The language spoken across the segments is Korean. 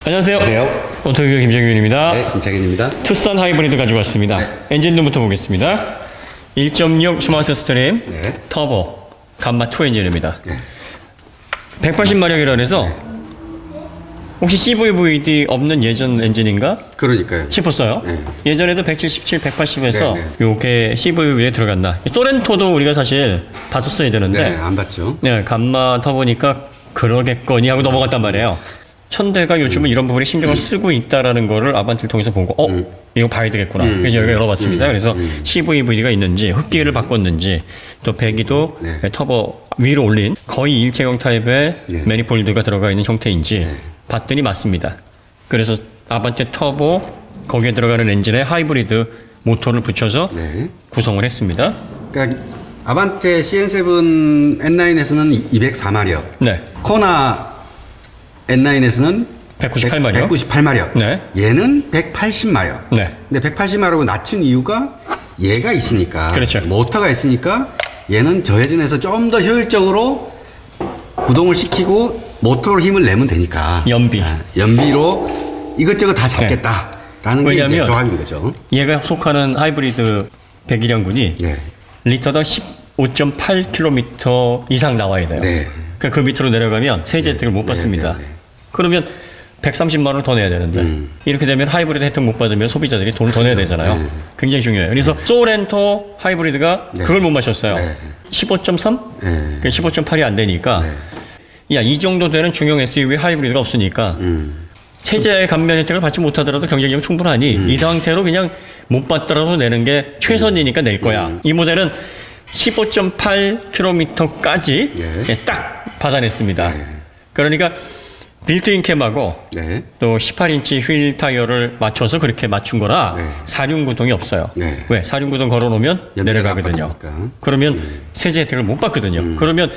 안녕하세요. 안녕하세요. 오토교육 김정균입니다. 네, 김창현입니다. 투싼 하이브리드 가지고 왔습니다. 네. 엔진룸부터 보겠습니다. 1.6 스마트 스트림 네. 터보 감마 2 엔진입니다. 네. 180마력이라 해서 혹시 CVVD 없는 예전 엔진인가 그러니까요. 싶었어요. 네. 예전에도 177, 180에서 네, 네. 요게 CVVD에 들어갔나. 소렌토도 우리가 사실 봤었어야 되는데 네, 안 봤죠. 네, 감마 터보니까 그러겠거니 하고 넘어갔단 말이에요. 현대가 요즘은 이런 부분에 신경을 쓰고 있다라는 거를 아반떼를 통해서 보고 이거 봐야 되겠구나. 그래서 여기 열어봤습니다. 그래서 CVVD가 있는지 흡기를 바꿨는지 또 배기도 네. 터보 위로 올린 거의 일체형 타입의 네. 매니폴드가 들어가 있는 형태인지 봤더니 맞습니다. 그래서 아반떼 터보 거기에 들어가는 엔진에 하이브리드 모터를 붙여서 네. 구성을 했습니다. 그러니까 아반떼 CN7 N9에서는 204마력, 네. 코나 N9에서는 198마력. 198마력. 네. 얘는 180마력. 네. 근데 180마력을 낮춘 이유가 얘가 있으니까. 그렇죠. 모터가 있으니까 얘는 저회전에서 좀 더 효율적으로 구동을 시키고 모터로 힘을 내면 되니까. 연비. 연비로 이것저것 다 잡겠다라는 게 이제 조합인 거죠. 얘가 속하는 하이브리드 배기량군이 네. 리터당 15.8km 이상 나와야 돼요. 네. 그 밑으로 내려가면 세제 혜택을 못 받습니다. 네. 그러면 130만 원을 더 내야 되는데 이렇게 되면 하이브리드 혜택 못 받으면 소비자들이 돈을 더 내야 되잖아요. 네. 굉장히 중요해요. 그래서 소렌토 하이브리드가 네. 그걸 못 마셨어요. 네. 15.3? 네. 15.8이 안 되니까 야, 이 정도 되는 중형 SUV 하이브리드가 없으니까 세제 감면 혜택을 받지 못하더라도 경쟁력이 충분하니 이 상태로 그냥 못 받더라도 내는 게 최선이니까 낼 거야. 이 모델은 15.8km까지 딱 받아냈습니다. 그러니까 빌트인 캠하고 네. 또 18인치 휠 타이어를 맞춰서 그렇게 맞춘 거라 사륜 구동이 없어요. 네. 왜? 사륜 구동 걸어놓으면 내려가거든요. 그러면 세제 혜택을 못 받거든요. 그러면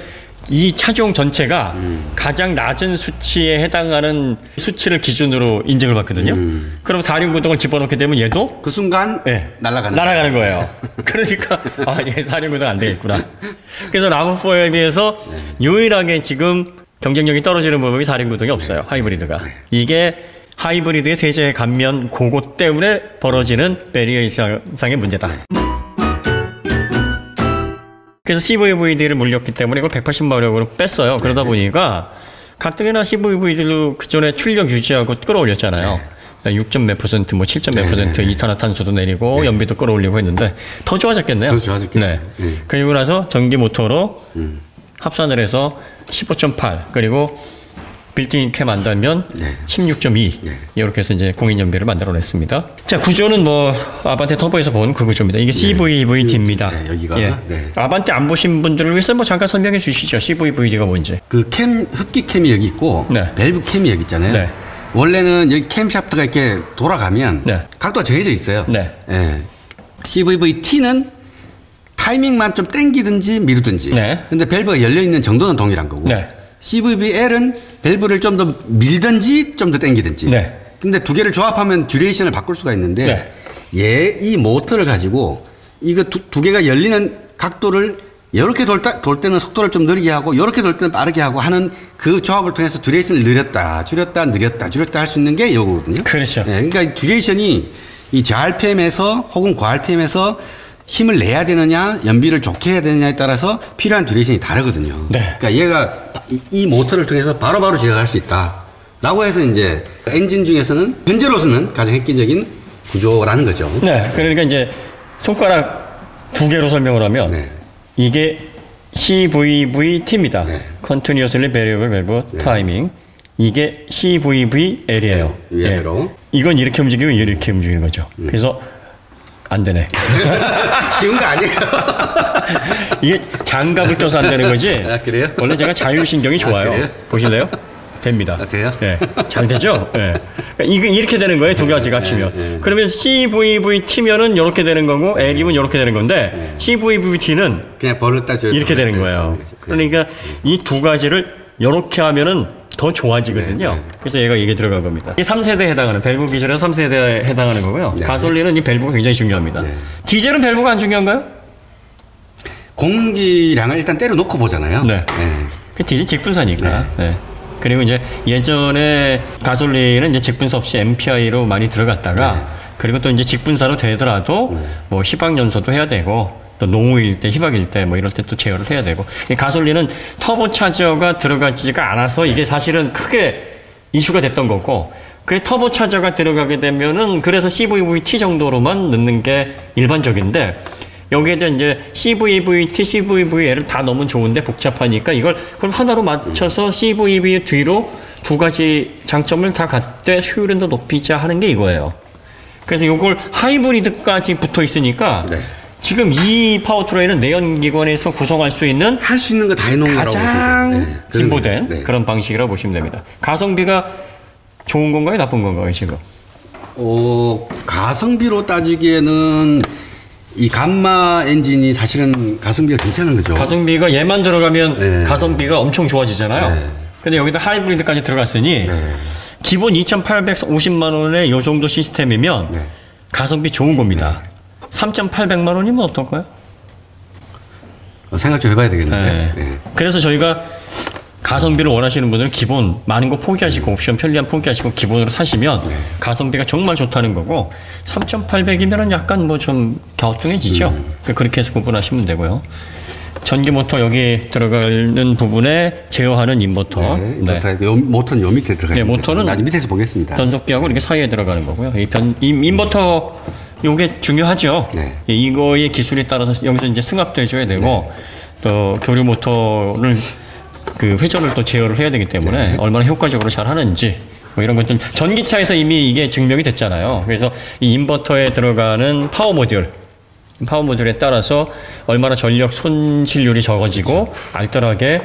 이 차종 전체가 가장 낮은 수치에 해당하는 수치를 기준으로 인증을 받거든요. 그럼 사륜 구동을 집어넣게 되면 얘도 그 순간 날아가는 거예요. 그러니까 얘 사륜 구동 안 되겠구나. 그래서 라브4에 비해서 유일하게 지금 경쟁력이 떨어지는 부분이 사륜 구동이 없어요. 하이브리드가. 이게 하이브리드의 세제 감면 그것 때문에 벌어지는 배리어 이상의 문제다. 그래서 CVVD를 물렸기 때문에 이걸 180마력으로 뺐어요. 그러다 보니까 가뜩이나 CVVD로 그 전에 출력 유지하고 끌어올렸잖아요. 6점 몇 %, 뭐 7점 몇 % 이산화탄소도 내리고 연비도 끌어올리고 했는데 더 좋아졌겠네요. 더 좋아졌겠죠. 네. 그리고 나서 전기 모터로 합산을 해서 15.8 그리고 빌트인 캠 안 달면 16.2 이렇게 해서 이제 공인 연비를 만들어냈습니다. 자, 구조는 뭐 아반떼 터보에서 본 그 구조입니다. 이게 CVVD입니다. 여기가 아반떼 안 보신 분들을 위해서 뭐 잠깐 설명해 주시죠. CVVD가 뭔지. 그 캠 흡기 캠이 여기 있고 밸브 캠이 여기 있잖아요. 네. 원래는 여기 캠 샤프트가 이렇게 돌아가면 각도가 정해져 있어요. CVVT는 타이밍만 좀 당기든지 미루든지. 근데 밸브가 열려 있는 정도는 동일한 거고. CVVL은 밸브를 좀 더 밀든지 좀 더 당기든지. 근데 두 개를 조합하면 듀레이션을 바꿀 수가 있는데 이 모터를 가지고 이거 두 개가 열리는 각도를 이렇게 돌 때는 속도를 좀 느리게 하고 이렇게 돌 때는 빠르게 하고 하는 그 조합을 통해서 듀레이션을 늘렸다 줄였다 할 수 있는 게 이거거든요. 그렇죠. 그러니까 듀레이션이 이 저RPM에서 혹은 고RPM에서 힘을 내야 되느냐 연비를 좋게 해야 되느냐에 따라서 필요한 듀레이션이 다르거든요. 그러니까 얘가 이 모터를 통해서 바로바로 제어할 수 있다라고 해서 이제 엔진 중에서는 현재로서는 가장 획기적인 구조라는 거죠. 그러니까 이제 손가락 두 개로 설명을 하면 이게 CVVT입니다. Continuously Variable Valve Timing. 이게 CVVL이에요. 위아래로. 이건 이렇게 움직이면 이렇게 움직이는 거죠. 그래서 안 되네. 쉬운 거 아니에요? 이게 장갑을 껴서 안 되는 거지. 그래요? 원래 제가 자율신경이 좋아요. 보실래요? 됩니다. 돼요? 잘 되죠? 이게 이렇게 되는 거예요. 두 가지가 합치면. 그러면 CVVT면은 이렇게 되는 거고 L이면 이렇게 되는 건데 CVVT는 그냥 벌을 따져 이렇게 되는 거예요. 그러니까 이 두 가지를 이렇게 하면은 더 좋아지거든요. 그래서 얘가 이게 들어간 겁니다. 이게 3세대에 해당하는 밸브 기술에서 3세대에 해당하는 거고요. 가솔린은 이 밸브가 굉장히 중요합니다. 디젤은 밸브가 안 중요한가요? 공기량을 일단 때려 놓고 보잖아요. 디젤 직분사니까. 그리고 이제 예전에 가솔린은 이제 직분사 없이 MPI로 많이 들어갔다가 네. 그리고 또 이제 직분사로 되더라도 뭐 희박연소도 해야 되고 또 농후일 때, 희박일 때 뭐 이럴 때 또 제어를 해야 되고 가솔린은 터보차저가 들어가지가 않아서 이게 사실은 크게 이슈가 됐던 거고 그 터보차저가 들어가게 되면은 그래서 CVVT 정도로만 넣는 게 일반적인데 여기에다 이제 CVVT, CVVL을 다 넣으면 좋은데 복잡하니까 이걸 그럼 하나로 맞춰서 CVV 뒤로 두 가지 장점을 다 갖되 효율은 더 높이자 하는 게 이거예요. 그래서 이걸 하이브리드까지 붙어 있으니까 네. 지금 이 파워트레인은 내연기관에서 구성할 수 있는 할 수 있는 거 다 해놓은 거라고 가장 네. 진보된 네. 그런 방식이라고 보시면 됩니다. 가성비가 좋은 건가요? 나쁜 건가요? 지금? 가성비로 따지기에는 이 감마 엔진이 사실은 가성비가 괜찮은 거죠. 가성비가 얘만 들어가면 네. 가성비가 엄청 좋아지잖아요. 네. 근데 여기다 하이브리드까지 들어갔으니 네. 기본 2,850만 원의 요 정도 시스템이면 네. 가성비 좋은 겁니다. 네. 3,800만 원이면 어떨까요? 생각 좀 해봐야 되겠는데. 네. 네. 그래서 저희가 가성비를 원하시는 분들은 기본 많은 거 포기하시고 옵션 편리함 포기하시고 기본으로 사시면 네. 가성비가 정말 좋다는 거고 3,800이면은 약간 뭐 좀 갸우뚱해지죠. 그렇게 해서 구분하시면 되고요. 전기 모터 여기 들어가는 부분에 제어하는 인버터. 네, 네. 모터는 요 밑에 들어가요. 네, 모터는 나중에 밑에서 보겠습니다. 변속기하고 이렇게 사이에 들어가는 거고요. 이 인버터 요게 중요하죠. 네. 이거의 기술에 따라서 여기서 이제 승합도 해줘야 되고 네. 또 교류 모터를 그 회전을 또 제어를 해야 되기 때문에 네. 얼마나 효과적으로 잘 하는지 뭐 이런 것들 전기차에서 이미 이게 증명이 됐잖아요. 그래서 이 인버터에 들어가는 파워 모듈에 따라서 얼마나 전력 손실률이 적어지고 그렇죠. 알뜰하게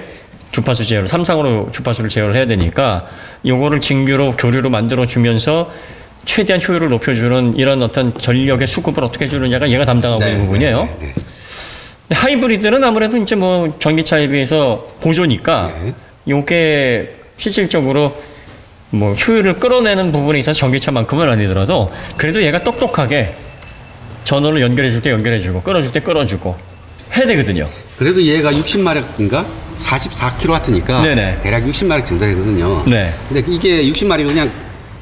주파수 제어를 삼상으로 주파수를 제어를 해야 되니까 요거를 진규로 교류로 만들어 주면서 최대한 효율을 높여주는 이런 어떤 전력의 수급을 어떻게 해주느냐가 얘가 담당하고 네. 있는 부분이에요. 네. 하이브리드는 아무래도 이제 뭐 전기차에 비해서 보조니까 요게 실질적으로 뭐 효율을 끌어내는 부분에 있어서 전기차만큼은 아니더라도 그래도 얘가 똑똑하게 전원을 연결해줄 때 연결해주고 끌어줄 때 끌어주고 해야 되거든요. 그래도 얘가 60마력인가 44kW니까 네네. 대략 60마력 정도 되거든요. 네. 근데 이게 60마력이 그냥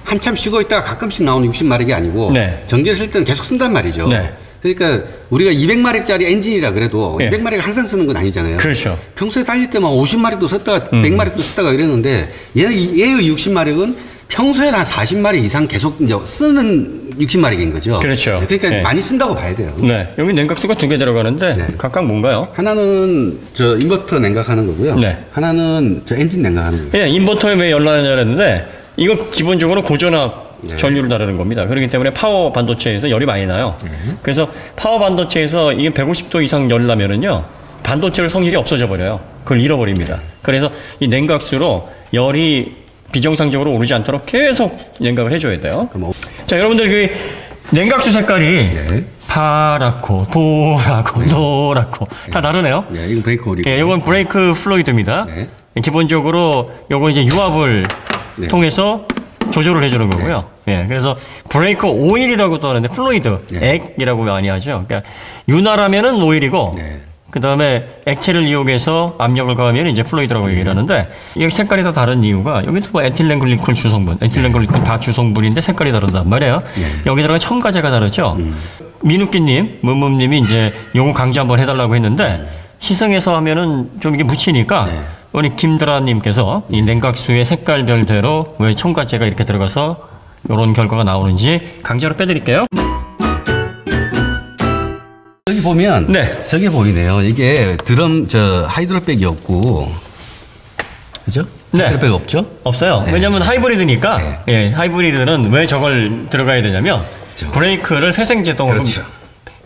한참 쉬고 있다가 가끔씩 나오는 60마력이 아니고 네. 전기를 쓸 때는 계속 쓴단 말이죠. 네. 그러니까 우리가 200마력짜리 엔진이라 그래도 네. 200마력을 항상 쓰는 건 아니잖아요. 그렇죠. 평소에 달릴 때만 50마력도 썼다가 100마력도 썼다가 이랬는데 얘의 60마력은 평소에 한 40마력 이상 계속 이제 쓰는 60마력인 거죠. 그렇죠. 그러니까 네. 많이 쓴다고 봐야 돼요. 네. 여기 냉각수가 2개 들어가는데 네. 각각 뭔가요? 하나는 저 인버터 냉각하는 거고요. 네. 하나는 저 엔진 냉각하는 거예요. 네, 인버터에 왜 열나느냐 했는데 이거 기본적으로 고전압 네. 전류를 다루는 겁니다. 그렇기 때문에 파워 반도체에서 열이 많이 나요. 그래서 파워 반도체에서 이게 150도 이상 열 나면은요 반도체의 성질이 없어져 버려요. 그걸 잃어버립니다. 그래서 이 냉각수로 열이 비정상적으로 오르지 않도록 계속 냉각을 해줘야 돼요. 자, 여러분들 그 냉각수 색깔이 네. 파랗고 도랗고 노랗고 다 다르네요. 네, 이건 브레이크 오일이고. 네, 이건 브레이크 플루이드입니다. 네. 기본적으로 요거 이제 유압을 네. 통해서 조절을 해주는 거고요. 네. 예, 그래서 브레이크 오일이라고도 하는데 플루이드, 네. 액이라고 많이 하죠. 그러니까 윤활하면은 오일이고, 네. 그 다음에 액체를 이용해서 압력을 가하면 이제 플루이드라고 얘기를 하는데, 이게 색깔이 다 다른 이유가 여기도 뭐 에틸렌글리콜 주성분, 에틸렌글리콜 다 주성분인데 색깔이 다르단 말이에요. 네. 여기 들어간 첨가제가 다르죠. 민욱기님, 문문님이 이제 요거 강조 한번 해달라고 했는데 시승해서 하면은 좀 이게 묻히니까. 네. 우리 김드라님께서 이 냉각수의 색깔별대로 왜 첨가제가 이렇게 들어가서 이런 결과가 나오는지 강제로 빼드릴게요. 여기 보면 네. 저게 보이네요. 이게 드럼 하이드로백이었고 그죠? 네. 하이드로백 없죠? 없어요. 네. 왜냐하면 하이브리드니까 네. 예, 하이브리드는 왜 저걸 들어가야 되냐면 그렇죠. 브레이크를 회생제동으로 그렇죠.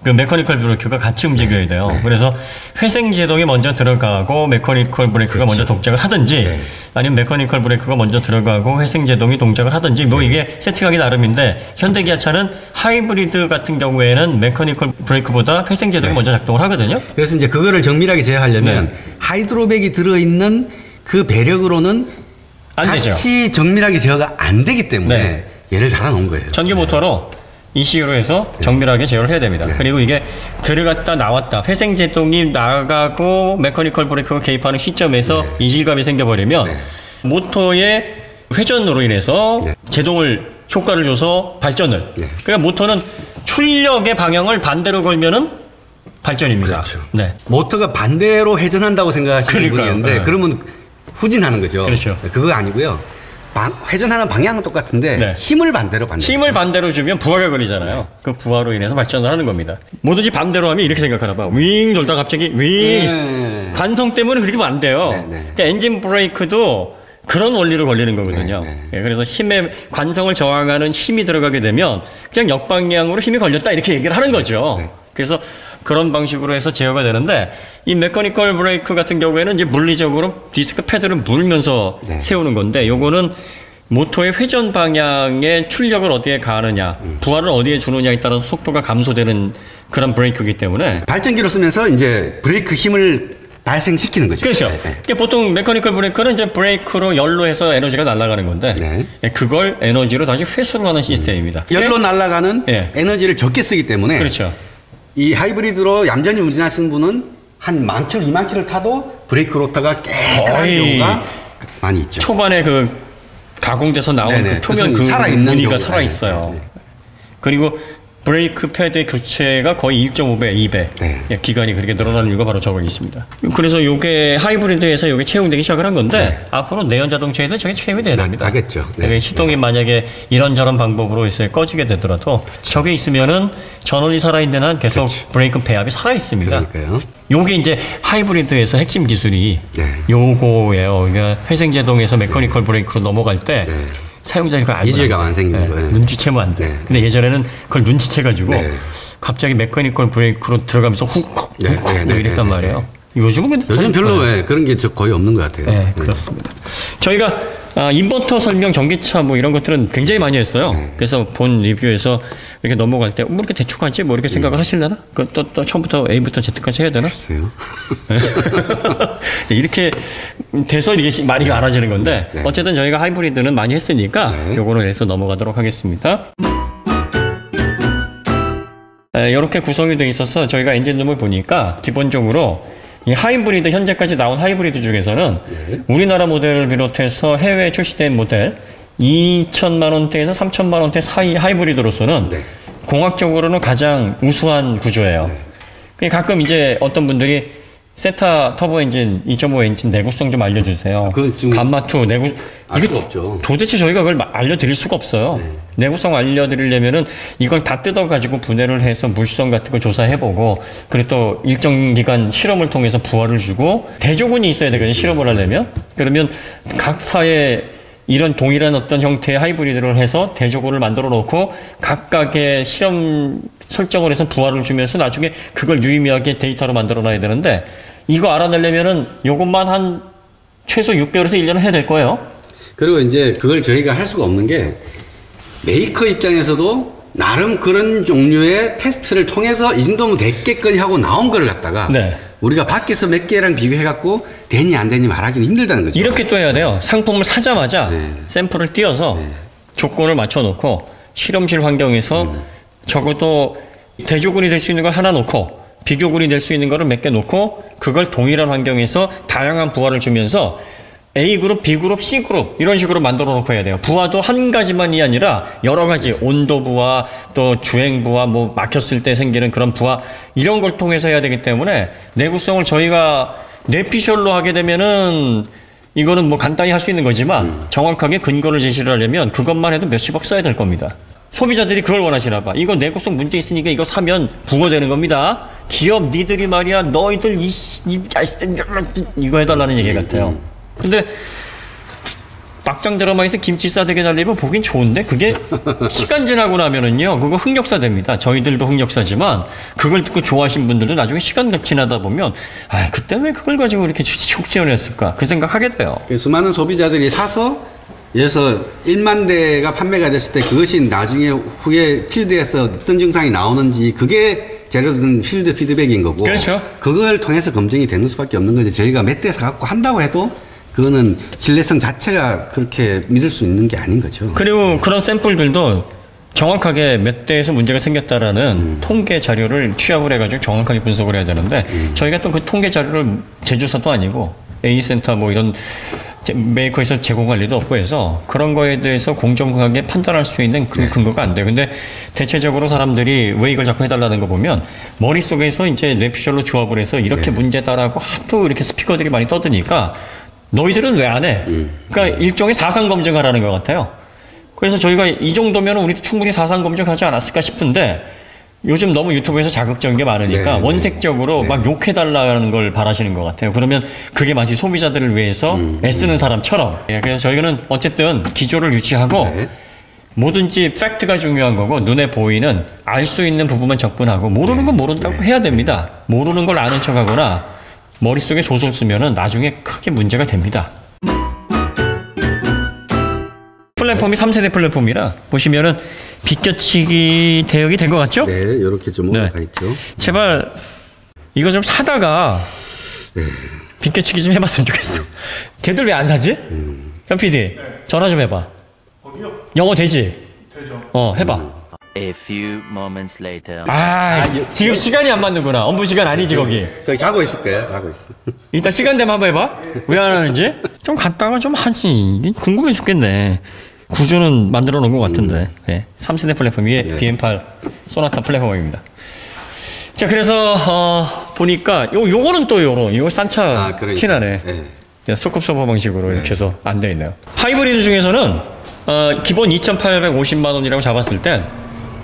그 메커니컬 브레이크가 같이 움직여야 돼요. 네. 그래서 회생제동이 먼저 들어가고 메커니컬 브레이크가 그렇죠. 먼저 동작을 하든지 네. 아니면 메커니컬 브레이크가 먼저 들어가고 회생제동이 동작을 하든지 뭐 네. 이게 세팅하기 나름인데 현대기아차는 하이브리드 같은 경우에는 메커니컬 브레이크보다 회생제동이 네. 먼저 작동을 하거든요. 그래서 이제 그거를 정밀하게 제어하려면 네. 하이드로백이 들어있는 그 배력으로는 안 같이 되죠. 정밀하게 제어가 안 되기 때문에 네. 얘를 달아놓은 거예요. 전기 모터로 ECU로 해서 정밀하게 제어를 해야 됩니다. 네. 그리고 이게 들어갔다 나왔다 회생제동이 나가고 메커니컬 브레이크가 개입하는 시점에서 네. 이질감이 생겨버리면 네. 모터의 회전으로 인해서 네. 제동을 효과를 줘서 발전을. 네. 그러니까 모터는 출력의 방향을 반대로 걸면은 발전입니다. 그렇죠. 네. 모터가 반대로 회전한다고 생각하시는 분이 있는데 네. 그러면 후진하는 거죠. 그렇죠. 그거 아니고요. 회전하는 방향은 똑같은데 네. 힘을 반대로 주면 부하가 걸리잖아요. 그 부하로 인해서 발전을 하는 겁니다. 뭐든지 반대로 하면 이렇게 생각하나 봐. 윙 돌다 갑자기 윙. 네. 관성 때문에 그렇게 하면 안 돼요. 네, 네. 그러니까 엔진 브레이크도 그런 원리로 걸리는 거거든요. 네, 예, 그래서 힘의 관성을 저항하는 힘이 들어가게 되면 그냥 역방향으로 힘이 걸렸다 이렇게 얘기를 하는 거죠. 네. 그래서 그런 방식으로 해서 제어가 되는데 이 메커니컬 브레이크 같은 경우에는 이제 물리적으로 디스크 패드를 물면서 네. 세우는 건데 요거는 모터의 회전 방향에 출력을 어디에 가하느냐, 부하를 어디에 주느냐에 따라서 속도가 감소되는 그런 브레이크이기 때문에 발전기로 쓰면서 이제 브레이크 힘을 발생시키는 거죠. 그렇죠. 네. 그러니까 보통 메커니컬 브레이크는 이제 브레이크로 열로 해서 에너지가 날아가는 건데 네. 그걸 에너지로 다시 회수를 하는 시스템입니다. 열로 날아가는 네. 에너지를 적게 쓰기 때문에 그렇죠. 이 하이브리드로 얌전히 운전하시는 분은 한 10,000km, 20,000km 타도 브레이크 로터가 깨끗한 경우가 많이 있죠. 초반에 그 가공돼서 나온 네네. 그 표면 그 무늬가 살아있어요. 네. 그리고 브레이크 패드의 교체가 거의 1.5배, 2배. 네. 예, 기간이 그렇게 늘어나는 이유가 바로 저거 있습니다. 그래서 요게 하이브리드에서 요게 채용되기 시작을 한 건데 네. 앞으로 내연 자동차에도 저게 채용이 돼야 됩니다. 나겠죠. 네. 네. 시동이 만약에 이런저런 방법으로 있어요. 꺼지게 되더라도 저게 있으면은 전원이 살아있는 한 계속 브레이크 배합이 살아있습니다. 그러니까요. 요게 이제 하이브리드에서 핵심 기술이 요거예요. 그러니까 회생제동에서 메커니컬 브레이크로 넘어갈 때 사용자가 그걸 알고 이질감 안 생기는 거예요. 눈치채면 안 돼. 근데 예전에는 그걸 눈치채가지고 갑자기 메커니컬 브레이크로 들어가면서 훅 이랬단 말이에요. 요즘은 근데 요즘 별로 그런 게 거의 없는 것 같아요. 네, 그렇습니다. 저희가 인버터 설명, 전기차 뭐 이런 것들은 굉장히 많이 했어요. 그래서 본 리뷰에서 이렇게 넘어갈 때 뭐 이렇게 대충 하지? 뭐 이렇게 생각을 하실려나? 또 처음부터 A부터 Z까지 해야 되나? 글쎄요. 이렇게 돼서 이게 말이 많아지는 건데 어쨌든 저희가 하이브리드는 많이 했으니까 요거로 해서 넘어가도록 하겠습니다. 이렇게 구성이 되어 있어서 저희가 엔진룸을 보니까 기본적으로 이 하이브리드 현재까지 나온 하이브리드 중에서는 우리나라 모델을 비롯해서 해외에 출시된 모델 2천만 원대에서 3천만 원대 사이 하이브리드로서는 공학적으로는 가장 우수한 구조예요. 가끔 이제 어떤 분들이 세타 터보 엔진, 2.5 엔진 내구성 좀 알려주세요. 감마2 내구 알 수가 없죠. 도대체 저희가 그걸 알려드릴 수가 없어요. 내구성 알려드리려면은 이걸 다 뜯어가지고 분해를 해서 물성 같은 거 조사해보고 그리고 또 일정 기간 실험을 통해서 부하를 주고 대조군이 있어야 되거든요. 실험을 하려면. 그러면 각 사에 이런 동일한 어떤 형태의 하이브리드를 해서 대조군을 만들어 놓고 각각의 실험 설정을 해서 부하를 주면서 나중에 그걸 유의미하게 데이터로 만들어 놔야 되는데 이거 알아내려면은 요것만 한 최소 6개월에서 1년은 해야 될 거예요. 그리고 이제 그걸 저희가 할 수가 없는 게 메이커 입장에서도 나름 그런 종류의 테스트를 통해서 이 정도면 됐겠거니 하고 나온 거를 갖다가 우리가 밖에서 몇 개랑 비교해갖고 되니 안 되니 말하기는 힘들다는 거죠. 이렇게 또 해야 돼요. 상품을 사자마자 샘플을 띄워서 조건을 맞춰놓고 실험실 환경에서 적어도 대조군이 될 수 있는 걸 하나 놓고 비교군이 될 수 있는 거를 몇 개 놓고 그걸 동일한 환경에서 다양한 부하를 주면서 A그룹, B그룹, C그룹 이런 식으로 만들어 놓고 해야 돼요. 부하도 한 가지만이 아니라 여러 가지 온도 부하, 또 주행 부하, 뭐 막혔을 때 생기는 그런 부하 이런 걸 통해서 해야 되기 때문에 내구성을 저희가 뇌피셜로 하게 되면은 이거는 뭐 간단히 할 수 있는 거지만 정확하게 근거를 제시를 하려면 그것만 해도 몇십억 써야 될 겁니다. 소비자들이 그걸 원하시나 봐. 이거 내구성 문제 있으니까 이거 사면 붕어되는 겁니다. 기업 니들이 말이야 너희들 이거 해달라는 얘기 같아요. 근데 막장 드라마에서 김치 싸대기 날리면 보긴 좋은데 그게 시간 지나고 나면은요 그거 흑역사 됩니다. 저희들도 흑역사지만 그걸 듣고 좋아하신 분들도 나중에 시간 지나다 보면 아 그때 왜 그걸 가지고 이렇게 촉지연했을까 그 생각하게 돼요. 수많은 소비자들이 사서 예를 들어서 1만 대가 판매가 됐을 때 그것이 나중에 후에 필드에서 어떤 증상이 나오는지 그게 재료든 필드 피드백인 거고 그렇죠. 그걸 통해서 검증이 되는 수밖에 없는 거지. 저희가 몇 대 사갖고 한다고 해도 그거는 신뢰성 자체가 그렇게 믿을 수 있는 게 아닌 거죠. 그리고 그런 샘플들도 정확하게 몇 대에서 문제가 생겼다라는 통계 자료를 취합을 해가지고 정확하게 분석을 해야 되는데 저희가 또 그 통계 자료를 제조사도 아니고 A센터 뭐 이런 메이커에서 제공할 리도 없고 해서 그런 거에 대해서 공정하게 판단할 수 있는 그 근거가 안 돼요. 근데 대체적으로 사람들이 왜 이걸 자꾸 해달라는 거 보면 머릿속에서 이제 뇌피셜로 조합을 해서 이렇게 문제다라고 하도 이렇게 스피커들이 많이 떠드니까 너희들은 왜 안 해? 그러니까 일종의 사상 검증하라는 것 같아요. 그래서 저희가 이 정도면 우리도 충분히 사상 검증하지 않았을까 싶은데 요즘 너무 유튜브에서 자극적인 게 많으니까 원색적으로 막 욕해달라는 걸 바라시는 것 같아요. 그러면 그게 마치 소비자들을 위해서 애쓰는 사람처럼. 그래서 저희는 어쨌든 기조를 유지하고 뭐든지 팩트가 중요한 거고 눈에 보이는 알 수 있는 부분만 접근하고 모르는 건 모른다고 해야 됩니다. 모르는 걸 아는 척하거나 머릿속에 소설 쓰면은 나중에 크게 문제가 됩니다. 플랫폼이 3세대 플랫폼이라 보시면은 비껴치기 대응이 된 것 같죠? 네, 이렇게 좀 올라가 있죠. 제발 이거 좀 사다가 비껴치기 좀 해봤으면 좋겠어. 걔들 왜 안 사지? 현 PD 전화 좀 해봐. 거기요? 영어 되지? 되죠. 해봐. A few moments later. 지금 시간이 안 맞는구나. 업무 시간 아니지 거기. 거기 자고 있을 거예요. 자고 있어. 이따 시간 되면 한번 해봐. 왜 안 하는지? 좀 갔다가 좀 하지. 궁금해 죽겠네. 구조는 만들어 놓은 것 같은데. 3세대 플랫폼이 BM8 소나타 플랫폼입니다. 자, 그래서 보니까 요거는 또 요거 싼 차 티나네. 소급 서버 방식으로 이렇게 해서 안 돼 있네요. 하이브리드 중에서는 기본 2,850만 원이라고 잡았을 땐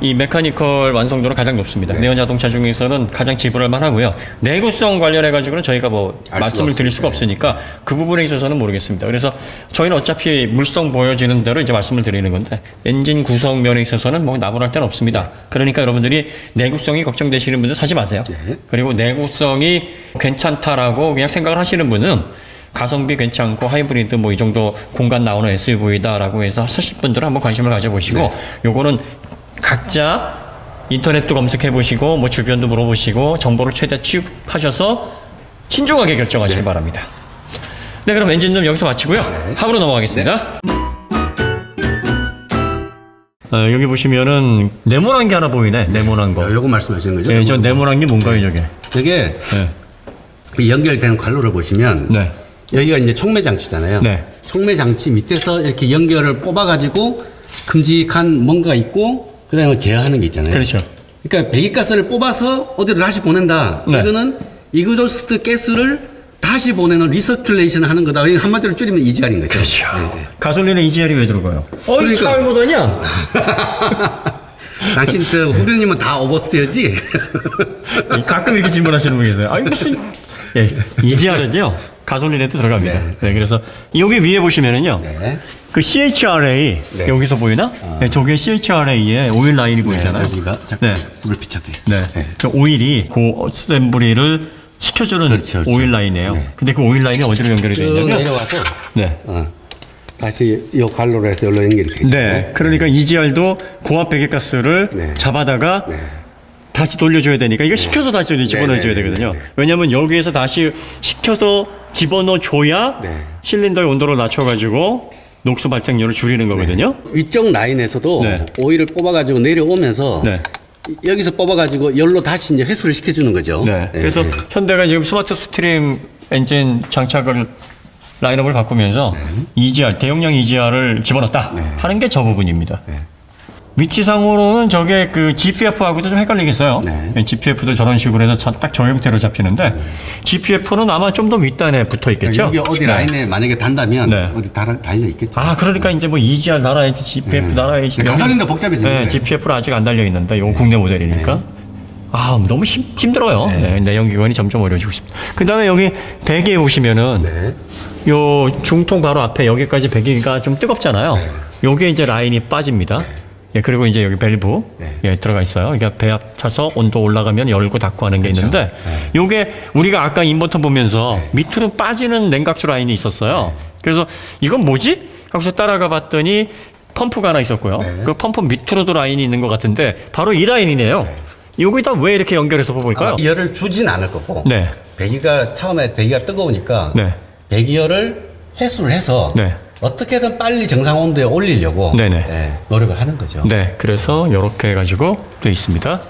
이 메카니컬 완성도는 가장 높습니다. 네온 자동차 중에서는 가장 지불할 만하고요. 내구성 관련해 가지고는 저희가 뭐 말씀을 드릴 수가 없으니까 그 부분에 있어서는 모르겠습니다. 그래서 저희는 어차피 물성 보여지는 대로 이제 말씀을 드리는 건데 엔진 구성 면에 있어서는 뭐 나무랄 데는 없습니다. 그러니까 여러분들이 내구성이 걱정되시는 분들 사지 마세요. 그리고 내구성이 괜찮다라고 그냥 생각을 하시는 분은 가성비 괜찮고 하이브리드 뭐 이 정도 공간 나오는 SUV다라고 해서 사실 분들은 한번 관심을 가져보시고 요거는 각자 인터넷도 검색해보시고 뭐 주변도 물어보시고 정보를 최대 취합하셔서 신중하게 결정하시기 바랍니다. 네, 그럼 엔진룸 여기서 마치고요. 합으로 넘어가겠습니다. 여기 보시면은 네모난 게 하나 보이네. 네모난 거. 요거 말씀하시는 거죠? 네, 저 네모난 게 뭔가요, 저게? 저게 연결되는 관로를 보시면 여기가 이제 촉매 장치잖아요. 촉매 장치 밑에서 이렇게 연결을 뽑아가지고 큼직한 뭔가 있고 그다음에 제어하는 게 있잖아요. 그렇죠. 그러니까 배기가스를 뽑아서 어디로 다시 보낸다. 이거는 이그조스트 가스를 다시 보내는 리서큘레이션 하는 거다. 한마디로 줄이면 EGR인 거죠. 그렇죠. 가솔린에 EGR이 왜 들어가요? 그러니까. 차 모델이냐? 당신 저 후배님은 다 오버스테어지? 가끔 이렇게 질문하시는 분 계세요. 아니 무슨 EGR은요 가솔린에도 들어갑니다. 그래서 여기 위에 보시면은요 그 CHRA 여기서 보이나? 저게 CHRA의 오일 라인이 보이잖아요. 여기가 불을 비춰도요. 그 오일이 고어셈블리를 시켜주는 오일 라인이에요. 근데 그 오일 라인이 어디로 연결이 되어 있냐면 내려와서 다시 이 관로로 해서 여기로 연결이 되죠. 그러니까 EGR도 고압 배기가스를 잡아다가 다시 돌려줘야 되니까 이거 시켜서 다시 집어넣어줘야 되거든요. 왜냐하면 여기에서 다시 식혀서 집어넣어줘야 실린더의 온도를 낮춰가지고 녹수 발생률을 줄이는 거거든요. 위쪽 라인에서도 오일을 뽑아가지고 내려오면서 여기서 뽑아가지고 열로 다시 이제 회수를 시켜주는 거죠. 그래서 현대가 지금 스마트 스트림 엔진 장착을 라인업을 바꾸면서 EGR, 대용량 EGR을 집어넣었다 하는 게 저 부분입니다. 위치상으로는 저게 그 GPF하고도 좀 헷갈리겠어요. GPF도 저런 식으로 해서 딱 저 형태로 잡히는데 GPF는 아마 좀 더 윗단에 붙어 있겠죠. 여기 어디 라인에 만약에 단다면 어디 달려 있겠죠. 그러니까 이제 뭐 EGR 달아야지 GPF 달아야지. 가솔린도 복잡해지는 GPF는 아직 안 달려 있는데 이건 국내 모델이니까. 너무 힘들어요. 내연기관이 점점 어려워지고 있습니다. 그 다음에 여기 배기에 보시면은 요 중통 바로 앞에 여기까지 배기가 좀 뜨겁잖아요. 요게 이제 라인이 빠집니다. 그리고 이제 여기 밸브 들어가 있어요. 그러니까 배압 차서 온도 올라가면 열고 닫고 하는 게 있는데 요게 우리가 아까 인버터 보면서 밑으로 빠지는 냉각수 라인이 있었어요. 그래서 이건 뭐지? 하고서 따라가 봤더니 펌프가 하나 있었고요. 그 펌프 밑으로도 라인이 있는 것 같은데 바로 이 라인이네요. 여기다 왜 이렇게 연결해서 볼까요? 열을 주진 않을 거고 배기가 처음에 배기가 뜨거우니까 배기열을 회수를 해서 어떻게든 빨리 정상 온도에 올리려고 노력을 하는 거죠. 그래서 이렇게 해가지고 돼 있습니다.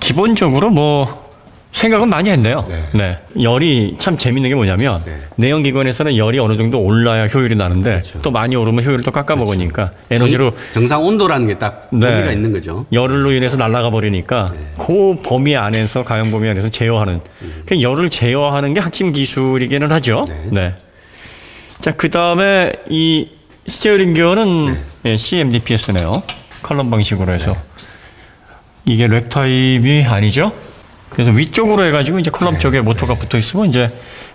기본적으로 뭐 생각은 많이 했네요. 네. 네. 열이 참 재밌는 게 뭐냐면 네. 내연기관에서는 열이 어느 정도 올라야 효율이 나는데 그렇죠. 또 많이 오르면 효율을 또 깎아먹으니까 에너지로 정상 온도라는 게 딱 의미가 네. 있는 거죠. 열로 인해서 날아가 버리니까 그 범위 안에서 가용 범위 안에서 제어하는 그 열을 제어하는 게 핵심 기술이기는 하죠. 네. 네. 자, 그다음에 이 스티어링 기어는 예, CMDPS네요. 컬럼 방식으로 해서 이게 렉 타입이 아니죠. 그래서 위쪽으로 해가지고 이제 컬럼 쪽에 모터가 붙어 있으면 이제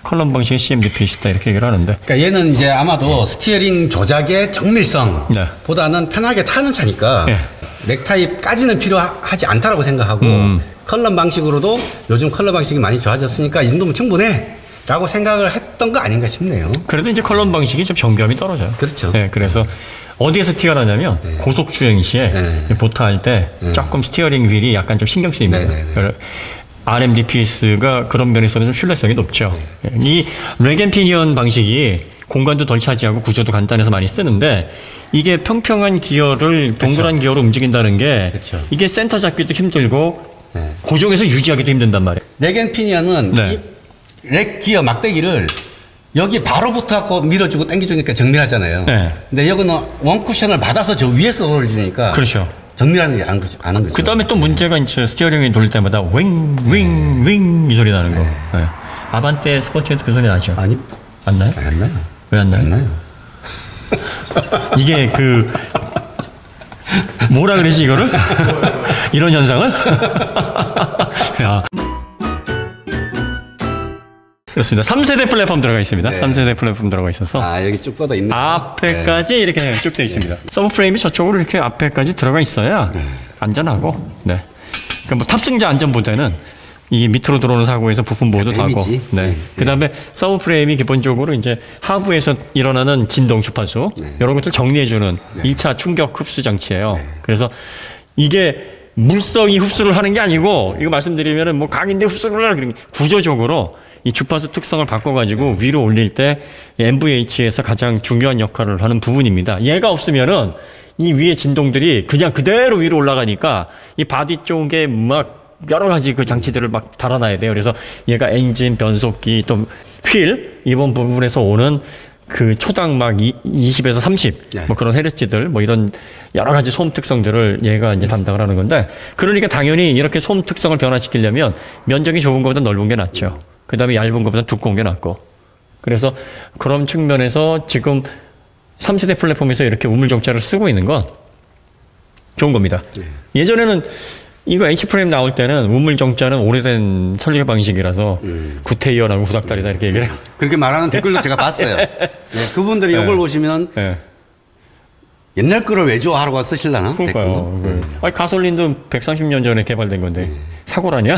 컬럼 방식의 CMDPS다 이렇게 얘기를 하는데. 그러니까 얘는 이제 아마도 스티어링 조작의 정밀성보다는 편하게 타는 차니까 네. 렉 타입까지는 필요하지 않다라고 생각하고 컬럼 방식으로도 요즘 컬럼 방식이 많이 좋아졌으니까 이 정도면 충분해 라고 생각을 했던 거 아닌가 싶네요. 그래도 이제 컬럼 방식이 좀 정교함이 떨어져요. 그렇죠. 네, 그래서 어디에서 티가 나냐면 고속 주행 시에 보타할 때 조금 스티어링 휠이 약간 좀 신경 쓰입니다. RMDPS가 그런 면에서는 좀 신뢰성이 높죠. 이 렉앤피니언 방식이 공간도 덜 차지하고 구조도 간단해서 많이 쓰는데 이게 평평한 기어를 동그란 기어로 움직인다는 게 이게 센터 잡기도 힘들고 고정해서 유지하기도 힘든단 말이에요. 렉앤피니언은 이 렉 기어 막대기를 여기 바로 붙어갖고 밀어주고 당겨주니까 정밀하잖아요. 근데 여기는 원 쿠션을 받아서 저 위에서 올려주니까 그렇죠. 정밀하는 게 아는 거죠. 그 다음에 또 문제가 이제 스티어링이 돌릴 때마다 윙 이 소리 나는 거. 네. 아반떼 스포츠에서 그 소리 나죠? 아니. 안 나요? 안 나요. 왜 안 나요? 안 나요. 이게 그 뭐라 그러지 이거를? 이런 현상을? 야. 그렇습니다. 3세대 플랫폼 들어가 있습니다. 3세대 플랫폼 들어가 있어서 여기 쭉 뻗어 있네. 앞에까지 이렇게 쭉 되어 있습니다. 서브 프레임이 저쪽으로 이렇게 앞에까지 들어가 있어야 안전하고, 그러니까 뭐 탑승자 안전보다는 이 밑으로 들어오는 사고에서 부품 보호도 하고, 그다음에 서브 프레임이 기본적으로 이제 하부에서 일어나는 진동 주파수 이런 것들 정리해주는 1차 충격 흡수 장치예요. 그래서 이게 물성이 흡수를 하는 게 아니고 이거 말씀드리면은 뭐 강인데 흡수를 하는 구조적으로 이 주파수 특성을 바꿔가지고 위로 올릴 때 MVH에서 가장 중요한 역할을 하는 부분입니다. 얘가 없으면은 이 위에 진동들이 그냥 그대로 위로 올라가니까 이 바디 쪽에 막 여러 가지 그 장치들을 막 달아놔야 돼요. 그래서 얘가 엔진, 변속기, 또 휠 이번 부분에서 오는 그 초당 막 20에서 30 뭐 그런 헤르츠들 뭐 이런 여러 가지 소음 특성들을 얘가 이제 담당을 하는 건데 그러니까 당연히 이렇게 소음 특성을 변화시키려면 면적이 좁은 것보다 넓은 게 낫죠. 그 다음에 얇은 것보다 두꺼운 게 낫고. 그래서 그런 측면에서 지금 3세대 플랫폼에서 이렇게 우물정자를 쓰고 있는 건 좋은 겁니다. 예전에는 이거 H프레임 나올 때는 우물정자는 오래된 설계 방식이라서 구태이어라고 구닥다리다 이렇게 얘기를 해요. 그렇게 말하는 댓글도 제가 봤어요. 그분들이 이걸 보시면 옛날 거를 왜 좋아하라고 쓰실라나? 그러니까요. 아니, 가솔린도 130년 전에 개발된 건데 사고라냐?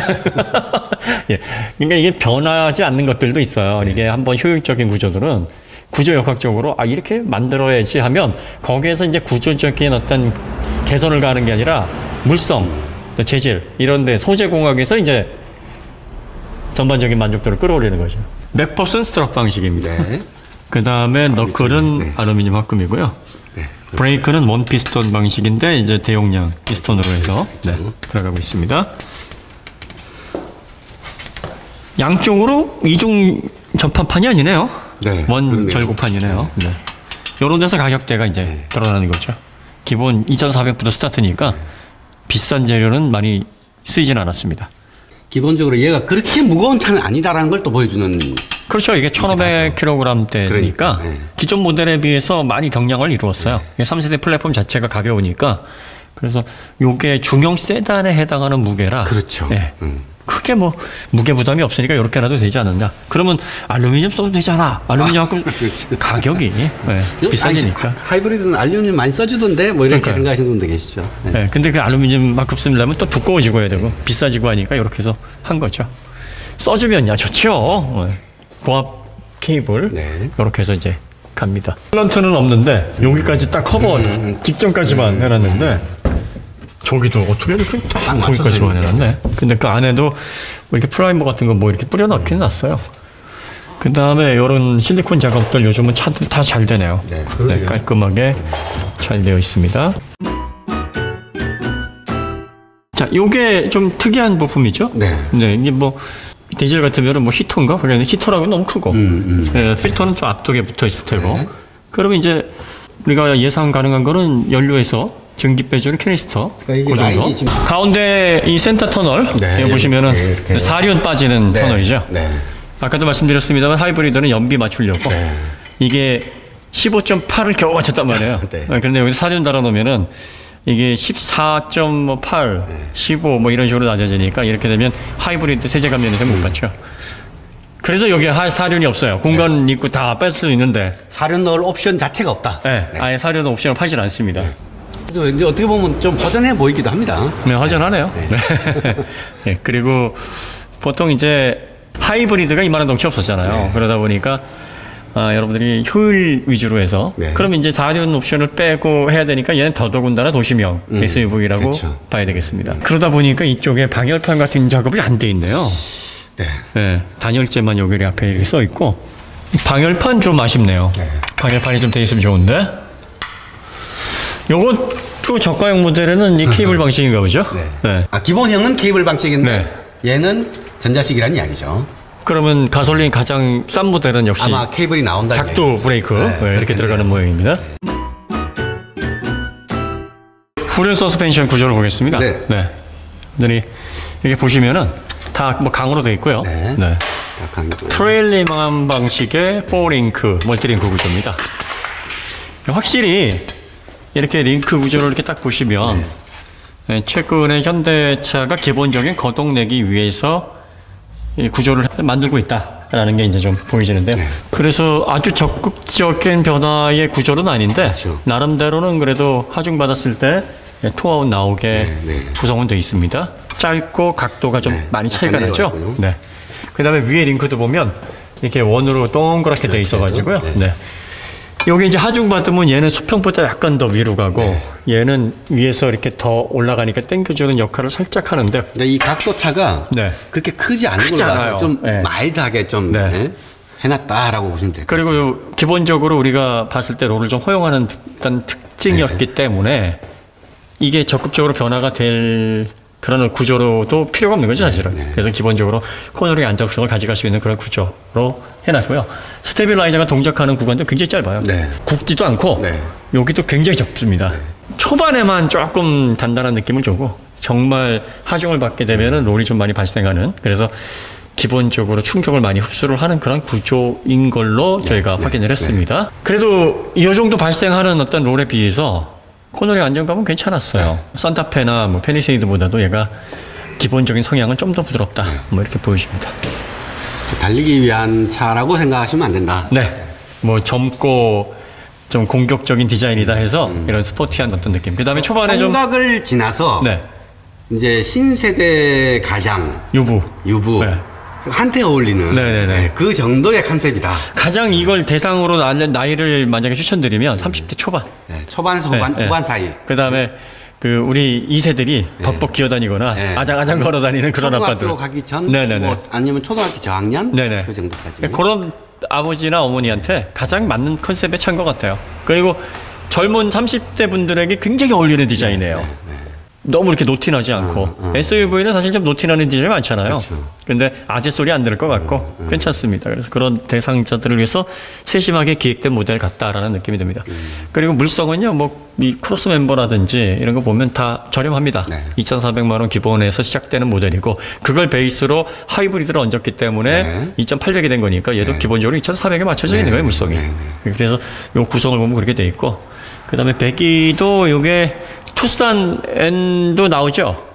예. 그러니까 이게 변하지 않는 것들도 있어요. 이게 한번 효율적인 구조들은 구조역학적으로 이렇게 만들어야지 하면 거기에서 이제 구조적인 어떤 개선을 가는 게 아니라 물성, 재질 이런 데 소재공학에서 이제 전반적인 만족도를 끌어올리는 거죠. 맥퍼슨 스트럭 방식입니다. 그 다음에 너클은 알루미늄 합금이고요. 브레이크는 원 피스톤 방식인데 이제 대용량 피스톤으로 해서 들어가고 있습니다. 양쪽으로 이중 전판판이 아니네요. 원 절고판이네요. 이런 데서 가격대가 이제 드러나는 거죠. 기본 2,400부터 스타트니까 비싼 재료는 많이 쓰이진 않았습니다. 기본적으로 얘가 그렇게 무거운 차는 아니다라는 걸 또 보여주는. 그렇죠. 이게 1,500kg대니까 기존 모델에 비해서 많이 경량을 이루었어요. 3세대 플랫폼 자체가 가벼우니까. 그래서 이게 중형 세단에 해당하는 무게라. 그렇죠. 크게 뭐 무게 부담이 없으니까 이렇게 놔도 되지 않느냐. 그러면 알루미늄 써도 되잖아. 알루미늄 갖고 가격이 비싸지니까. 하이브리드는 알루미늄 많이 써주던데 뭐 이렇게 생각하시는 분들 계시죠. 근데 그 알루미늄만큼 쓰려면 또 두꺼워지고 해야 되고 비싸지고 하니까 이렇게 해서 한 거죠. 써주면야 좋죠. 고압 케이블 이렇게 해서 이제 갑니다. 플런트는 없는데 여기까지 딱 커버 직전까지만 해놨는데 저기도 어떻게 이렇게 딱 거기까지만 해놨네. 근데 그 안에도 뭐 이렇게 프라이머 같은 거 뭐 이렇게 뿌려넣긴 놨어요. 그 다음에 이런 실리콘 작업들 요즘은 차들 다 잘 되네요. 깔끔하게 잘 되어 있습니다. 자, 요게 좀 특이한 부품이죠. 네. 네, 이게 뭐 디젤 같으면 뭐 히터인가? 그러면 히터라고 너무 크고, 네, 필터는 좀 앞쪽에 붙어 있을 테고. 네. 그러면 이제 우리가 예상 가능한 거는 연료에서 전기 빼주는 캐니스터. 그러니까 그 정도. 지금... 가운데 이 센터 터널, 네, 여기 보시면은 네, 사륜 빠지는 네, 터널이죠. 네. 아까도 말씀드렸습니다만 하이브리드는 연비 맞추려고 이게 15.8을 겨우 맞췄단 말이에요. 네. 그런데 여기 사륜 달아놓으면은 이게 14.8, 15 뭐 이런 식으로 낮아지니까 이렇게 되면 하이브리드 세제감 면에서 못 받죠. 그래서 여기 사륜이 없어요. 공간 있고 다 뺄 수 있는데 사륜 넣을 옵션 자체가 없다. 네, 아예 사륜 옵션을 팔질 않습니다. 그래서 이제 어떻게 보면 좀 허전해 보이기도 합니다. 네, 허전하네요. 네. 네, 그리고 보통 이제 하이브리드가 이만한 덩치 없었잖아요. 그러다 보니까 여러분들이 효율 위주로 해서 그러면 이제 4륜 옵션을 빼고 해야 되니까 얘는 더더군다나 도시명 SUV라고 그렇죠. 봐야 되겠습니다. 그러다 보니까 이쪽에 방열판 같은 작업이 안 돼 있네요. 네, 단열재만 여기 앞에 이렇게 써 있고 방열판 좀 아쉽네요. 방열판이 좀 돼 있으면 좋은데. 요것도 저가형 모델에는 이 케이블 방식인가 보죠? 네. 아, 기본형은 케이블 방식인데 얘는 전자식이라는 이야기죠. 그러면 가솔린 가장 싼 모델은 역시 아마 케이블이 나온다. 작두 브레이크 이렇게 들어가는 모양입니다. 후륜 서스펜션 구조를 보겠습니다. 네. 여기 보시면은 다 뭐 강으로 되어 있고요. 트레일링한 방식의 4링크 멀티링크 구조입니다. 확실히 이렇게 링크 구조를 이렇게 딱 보시면 최근에 현대차가 기본적인 거동 내기 위해서 이 구조를 만들고 있다라는 게 이제 좀 보이지는데요. 그래서 아주 적극적인 변화의 구조는 아닌데 나름대로는 그래도 하중 받았을 때 투아웃 나오게 구성은 되어 있습니다. 짧고 각도가 좀 많이 차이가 나죠. 그다음에 위에 링크도 보면 이렇게 원으로 동그랗게 되어 있어가지고요. 여기 이제 하중 받으면 얘는 수평보다 약간 더 위로 가고 얘는 위에서 이렇게 더 올라가니까 당겨주는 역할을 살짝 하는데 이 각도 차가 그렇게 크지 않은 걸로 봐서 좀 마일드하게 좀 해놨다라고 보시면 돼요. 그리고 기본적으로 우리가 봤을 때 롤을 좀 허용하는 듯한 특징이었기 때문에 이게 적극적으로 변화가 될 그런 구조로도 필요가 없는 거죠, 사실은. 그래서 기본적으로 코너링 안정성을 가져갈 수 있는 그런 구조로 해놨고요. 스테빌라이저가 동작하는 구간도 굉장히 짧아요. 굵지도 않고 여기도 굉장히 좁습니다. 초반에만 조금 단단한 느낌을 주고 정말 하중을 받게 되면은 롤이 좀 많이 발생하는, 그래서 기본적으로 충격을 많이 흡수를 하는 그런 구조인 걸로 저희가 확인을 했습니다. 그래도 이 정도 발생하는 어떤 롤에 비해서 코너링 안정감은 괜찮았어요. 산타페나 뭐 페니세이드보다도 얘가 기본적인 성향은 좀 더 부드럽다. 뭐 이렇게 보여집니다. 달리기 위한 차라고 생각하시면 안 된다. 뭐 젊고 좀 공격적인 디자인이다 해서 이런 스포티한 어떤 느낌. 그다음에 초반에 좀 청각을 지나서 이제 신세대 가장 유부 한테 어울리는 그 정도의 컨셉이다. 가장 이걸 대상으로 나이를 만약에 추천드리면 30대 초반. 초반에서 후반 사이. 그다음에 그 우리 2세들이 벅벅 기어다니거나 아장아장 걸어다니는 그런 아빠들. 초등학교 가기 전, 뭐 아니면 초등학교 저학년 그 정도까지. 그런 아버지나 어머니한테 가장 맞는 컨셉에 찬 것 같아요. 그리고 젊은 30대 분들에게 굉장히 어울리는 디자인이에요. 너무 이렇게 노티나지 않고 SUV는 사실 좀 노티나는 디자인이 많잖아요. 근데 아재 소리 안 들을 것 같고 괜찮습니다. 그래서 그런 대상자들을 위해서 세심하게 기획된 모델 같다라는 느낌이 듭니다. 그리고 물성은요, 뭐 이 크로스 멤버라든지 이런 거 보면 다 저렴합니다. 2,400만 원 기본에서 시작되는 모델이고 그걸 베이스로 하이브리드를 얹었기 때문에 2,800이 된 거니까 얘도 기본적으로 2,400에 맞춰져 있는 거예요, 물성이. 그래서 요 구성을 보면 그렇게 돼 있고, 그다음에 배기도 요게 투싼 N도 나오죠.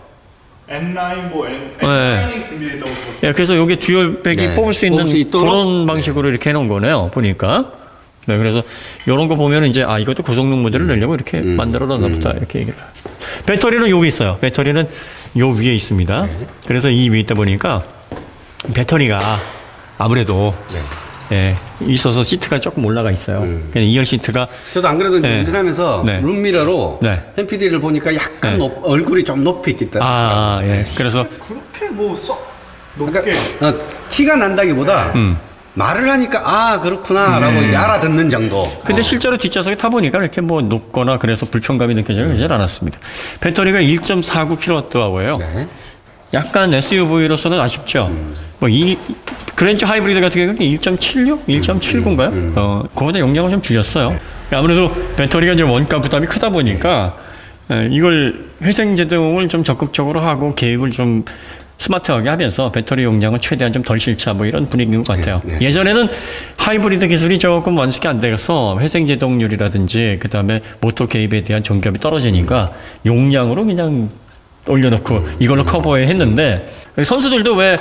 N9 뭐 N9이 준비됐다고 들었어요. 그래서 여기 듀얼 배기 뽑을 수 있는 그런 방식으로 이렇게 해놓은 거네요. 보니까. 그래서 이런 거 보면 이제 이것도 고성능 모델을 내려고 이렇게 만들어 놨나 보다 이렇게 얘기를. 배터리는 여기 있어요. 배터리는 요 위에 있습니다. 그래서 이 위에 있다 보니까 배터리가 아무래도 있어서 시트가 조금 올라가 있어요. 2열 시트가. 저도 안 그래도 운전하면서 룸미러로 햄피디를 보니까 약간 얼굴이 좀 높이 있기 때문에. 그래서 그렇게 뭐 썩 높게. 그러니까, 티가 난다기보다 말을 하니까 아 그렇구나라고 이제 알아듣는 정도. 근데 실제로 뒷좌석에 타보니까 이렇게 뭐 높거나 그래서 불편감이 느껴지지 않았습니다. 배터리가 1.49kWh예요. 네. 약간 SUV로서는 아쉽죠. 뭐 그랜저 하이브리드 같은 경우는 1.76, 1.79인가요? 그거보다 용량을 좀 줄였어요. 아무래도 배터리가 이제 원가 부담이 크다 보니까 이걸 회생 제동을 좀 적극적으로 하고 계획을 좀 스마트하게 하면서 배터리 용량은 최대한 좀 덜 싫자 뭐 이런 분위기인 것 같아요. 네, 네. 예전에는 하이브리드 기술이 조금 완숙이 안 돼서 회생 제동률이라든지 그 다음에 모터 개입에 대한 정교함이 떨어지니까 용량으로 그냥 올려놓고 이걸로 커버해 했는데 선수들도 왜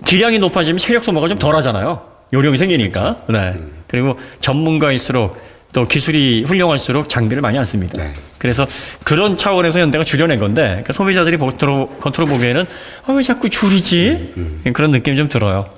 기량이 높아지면 체력 소모가 좀 덜 하잖아요. 요령이 생기니까. 네. 그리고 전문가일수록 또 기술이 훌륭할수록 장비를 많이 안 씁니다. 네. 그래서 그런 차원에서 현대가 줄여낸 건데 그러니까 소비자들이 겉으로 보기에는 왜 자꾸 줄이지? 그런 느낌이 좀 들어요.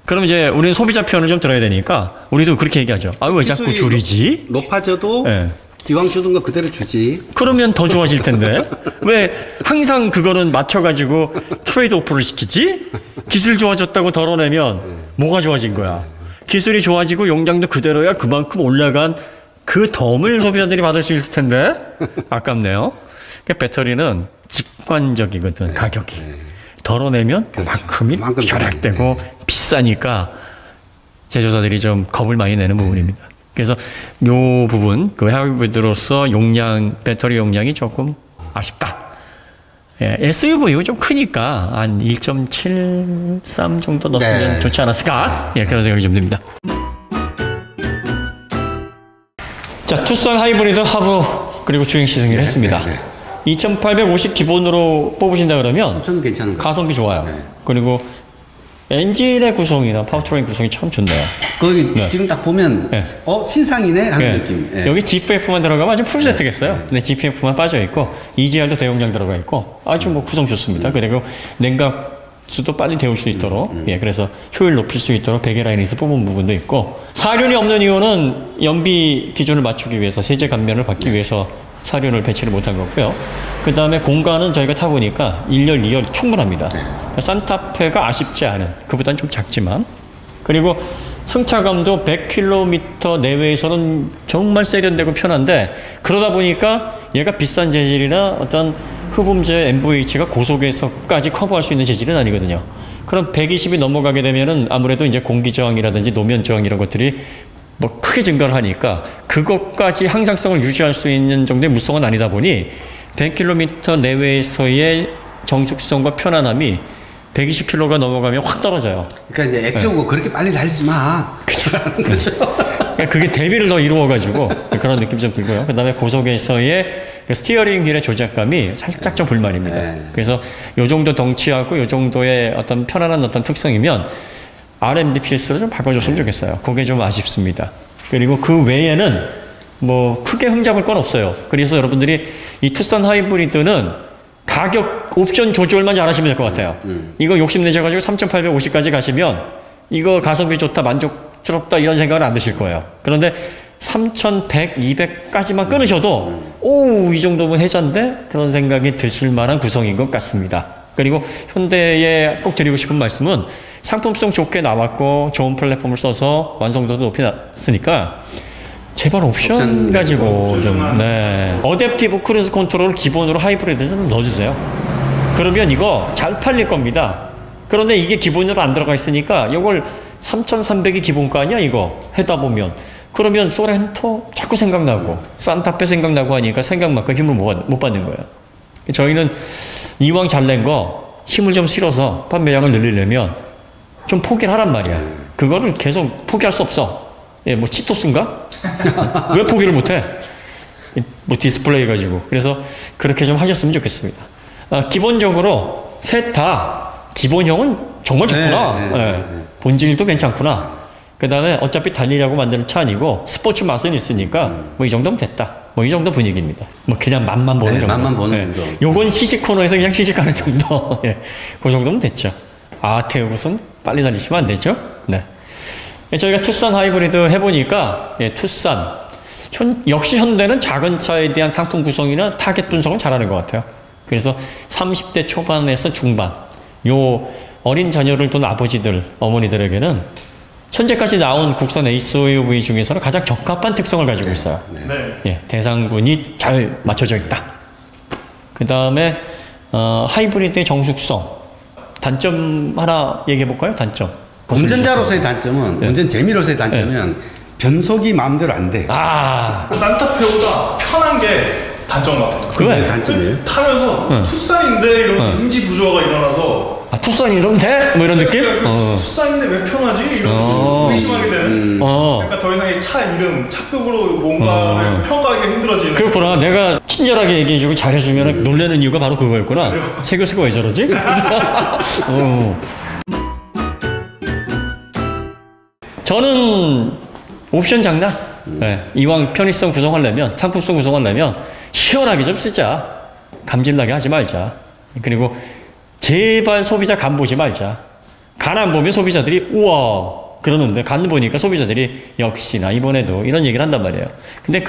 그럼 이제 우리는 소비자 편을 좀 들어야 되니까 우리도 그렇게 얘기하죠. 왜 자꾸 줄이지? 높아져도 네. 기왕 주던 거 그대로 주지. 그러면 더 좋아질 텐데 왜 항상 그거는 맞춰가지고 트레이드 오프를 시키지? 기술 좋아졌다고 덜어내면 뭐가 좋아진 거야? 기술이 좋아지고 용량도 그대로야 그만큼 올라간 그 덤을 소비자들이 받을 수 있을 텐데 아깝네요. 그러니까 배터리는 직관적이거든. 네. 가격이. 네. 덜어내면 그만큼이 절약되고 비싸니까 제조사들이 좀 겁을 많이 내는 부분입니다. 그래서 요 부분 그 하이브리드로서 용량 배터리 용량이 조금 아쉽다. 예, SUV 좀 크니까 한 1.73 정도 넣었으면 네. 좋지 않았을까? 예, 그런 생각이 좀 듭니다. 자, 투싼 하이브리드 하부 그리고 주행 시승을 했습니다. 네. 2,850 기본으로 뽑으신다 그러면 저는 괜찮은 가성비 좋아요. 네. 그리고 엔진의 구성이나 파워트레인 구성이 참 좋네요. 거기 네. 지금 딱 보면 네. 신상이네 하는 네. 느낌. 네. 여기 GPF만 들어가면 아주 풀세트겠어요. 네. 근데 GPF만 빠져있고 EGR도 대용량 들어가 있고 아주 뭐 구성 좋습니다. 그리고 냉각수도 빨리 데울 수 있도록 예, 그래서 효율 높일 수 있도록 베개 라인에서 뽑은 부분도 있고 사륜이 없는 이유는 연비 기준을 맞추기 위해서 세제 감면을 받기 위해서 사륜을 배치를 못한 거고요. 그 다음에 공간은 저희가 타보니까 1열, 2열 충분합니다. 산타페가 아쉽지 않은, 그보다는 좀 작지만. 그리고 승차감도 100km 내외에서는 정말 세련되고 편한데 그러다 보니까 얘가 비싼 재질이나 어떤 흡음재 MVH가 고속에서까지 커버할 수 있는 재질은 아니거든요. 그럼 120이 넘어가게 되면은 아무래도 이제 공기 저항이라든지 노면 저항 이런 것들이 뭐 크게 증가를 하니까 그것까지 항상성을 유지할 수 있는 정도의 무성은 아니다 보니 100km 내외에서의 정숙성과 편안함이 120km가 넘어가면 확 떨어져요. 그러니까 이제 애 태우고 네. 그렇게 빨리 달리지 마. 그렇죠. 그게 대비를 더 이루어가지고 그런 느낌이 좀 들고요. 그 다음에 고속에서의 스티어링 휠의 조작감이 살짝 좀 불만입니다. 네. 그래서 요 정도 덩치하고 요 정도의 어떤 편안한 어떤 특성이면 RMDPS로 좀 바꿔줬으면 좋겠어요. 그게 좀 아쉽습니다. 그리고 그 외에는 뭐 크게 흠잡을 건 없어요. 그래서 여러분들이 이 투싼 하이브리드는 가격 옵션 조절만 잘하시면 될 것 같아요. 이거 욕심내셔가지고 3,850까지 가시면 이거 가성비 좋다, 만족스럽다 이런 생각은 안 드실 거예요. 그런데 3,100, 200까지만 끊으셔도 오, 이 정도면 해자인데? 그런 생각이 드실 만한 구성인 것 같습니다. 그리고 현대에 꼭 드리고 싶은 말씀은 상품성 좋게 나왔고 좋은 플랫폼을 써서 완성도도 높이 났으니까 제발 옵션 가지고 좀 네. 어댑티브 크루즈 컨트롤 기본으로 하이브리드 좀 넣어주세요. 그러면 이거 잘 팔릴 겁니다. 그런데 이게 기본으로 안 들어가 있으니까 이걸 3,300이 기본가 아니야 이거 해다 보면 그러면 소렌토 자꾸 생각나고 산타페 생각나고 하니까 생각만큼 힘을 못 받는 거예요. 저희는 이왕 잘 낸 거 힘을 좀 실어서 판매량을 늘리려면 좀 포기를 하란 말이야. 그거를 계속 포기할 수 없어. 예, 뭐 치토스인가? 왜 포기를 못해? 뭐 디스플레이 가지고. 그래서 그렇게 좀 하셨으면 좋겠습니다. 기본적으로 셋 다 기본형은 정말 좋구나. 네. 본질도 괜찮구나. 그 다음에 어차피 달리려고 만드는 차 아니고 스포츠 맛은 있으니까 뭐 이 정도면 됐다. 뭐 이 정도 분위기입니다. 뭐 그냥 맛만 보는 정도. 맛만 보는 정도. 요건 시식 코너에서 그냥 시식하는 정도. 예, 그 정도면 됐죠. 태우고선 빨리 달리시면 안 되죠. 네. 저희가 투싼 하이브리드 해보니까 예, 투싼 역시 현대는 작은 차에 대한 상품 구성이나 타겟 분석을 잘하는 것 같아요. 그래서 30대 초반에서 중반 요 어린 자녀를 둔 아버지들 어머니들에게는 현재까지 나온 국산 SUV 중에서는 가장 적합한 특성을 가지고 있어요. 예, 대상군이 잘 맞춰져 있다. 그 다음에 하이브리드의 정숙성. 단점 하나 얘기해 볼까요? 단점. 운전자로서의 단점은 운전 재미로서의 단점은 변속이 마음대로 안 돼. 산타페보다 편한 게 단점 같아요. 그게 단점이에요? 타면서 투싼인데 이러면서 인지 부조화가 일어나서 투싼이 이러면 돼? 뭐 이런 느낌? 투싼인데 왜 편하지? 이런 좀 의심하게 되는. 그러니까 더 이상 이 차 이름, 착급으로 뭔가를 평가하기 힘들어지는. 그렇구나. 내가 친절하게 얘기해주고 잘해주면 놀라는 이유가 바로 그거였구나. 세 교수가 왜 저러지? 저는 옵션 장난. 네. 이왕 편의성 구성하려면, 상품성 구성하려면 시원하게 좀 쓰자. 감질나게 하지 말자. 그리고 제발 소비자 간 보지 말자. 간 안 보면 소비자들이 우와 그러는데 간 보니까 소비자들이 역시나 이번에도 이런 얘기를 한단 말이에요. 근데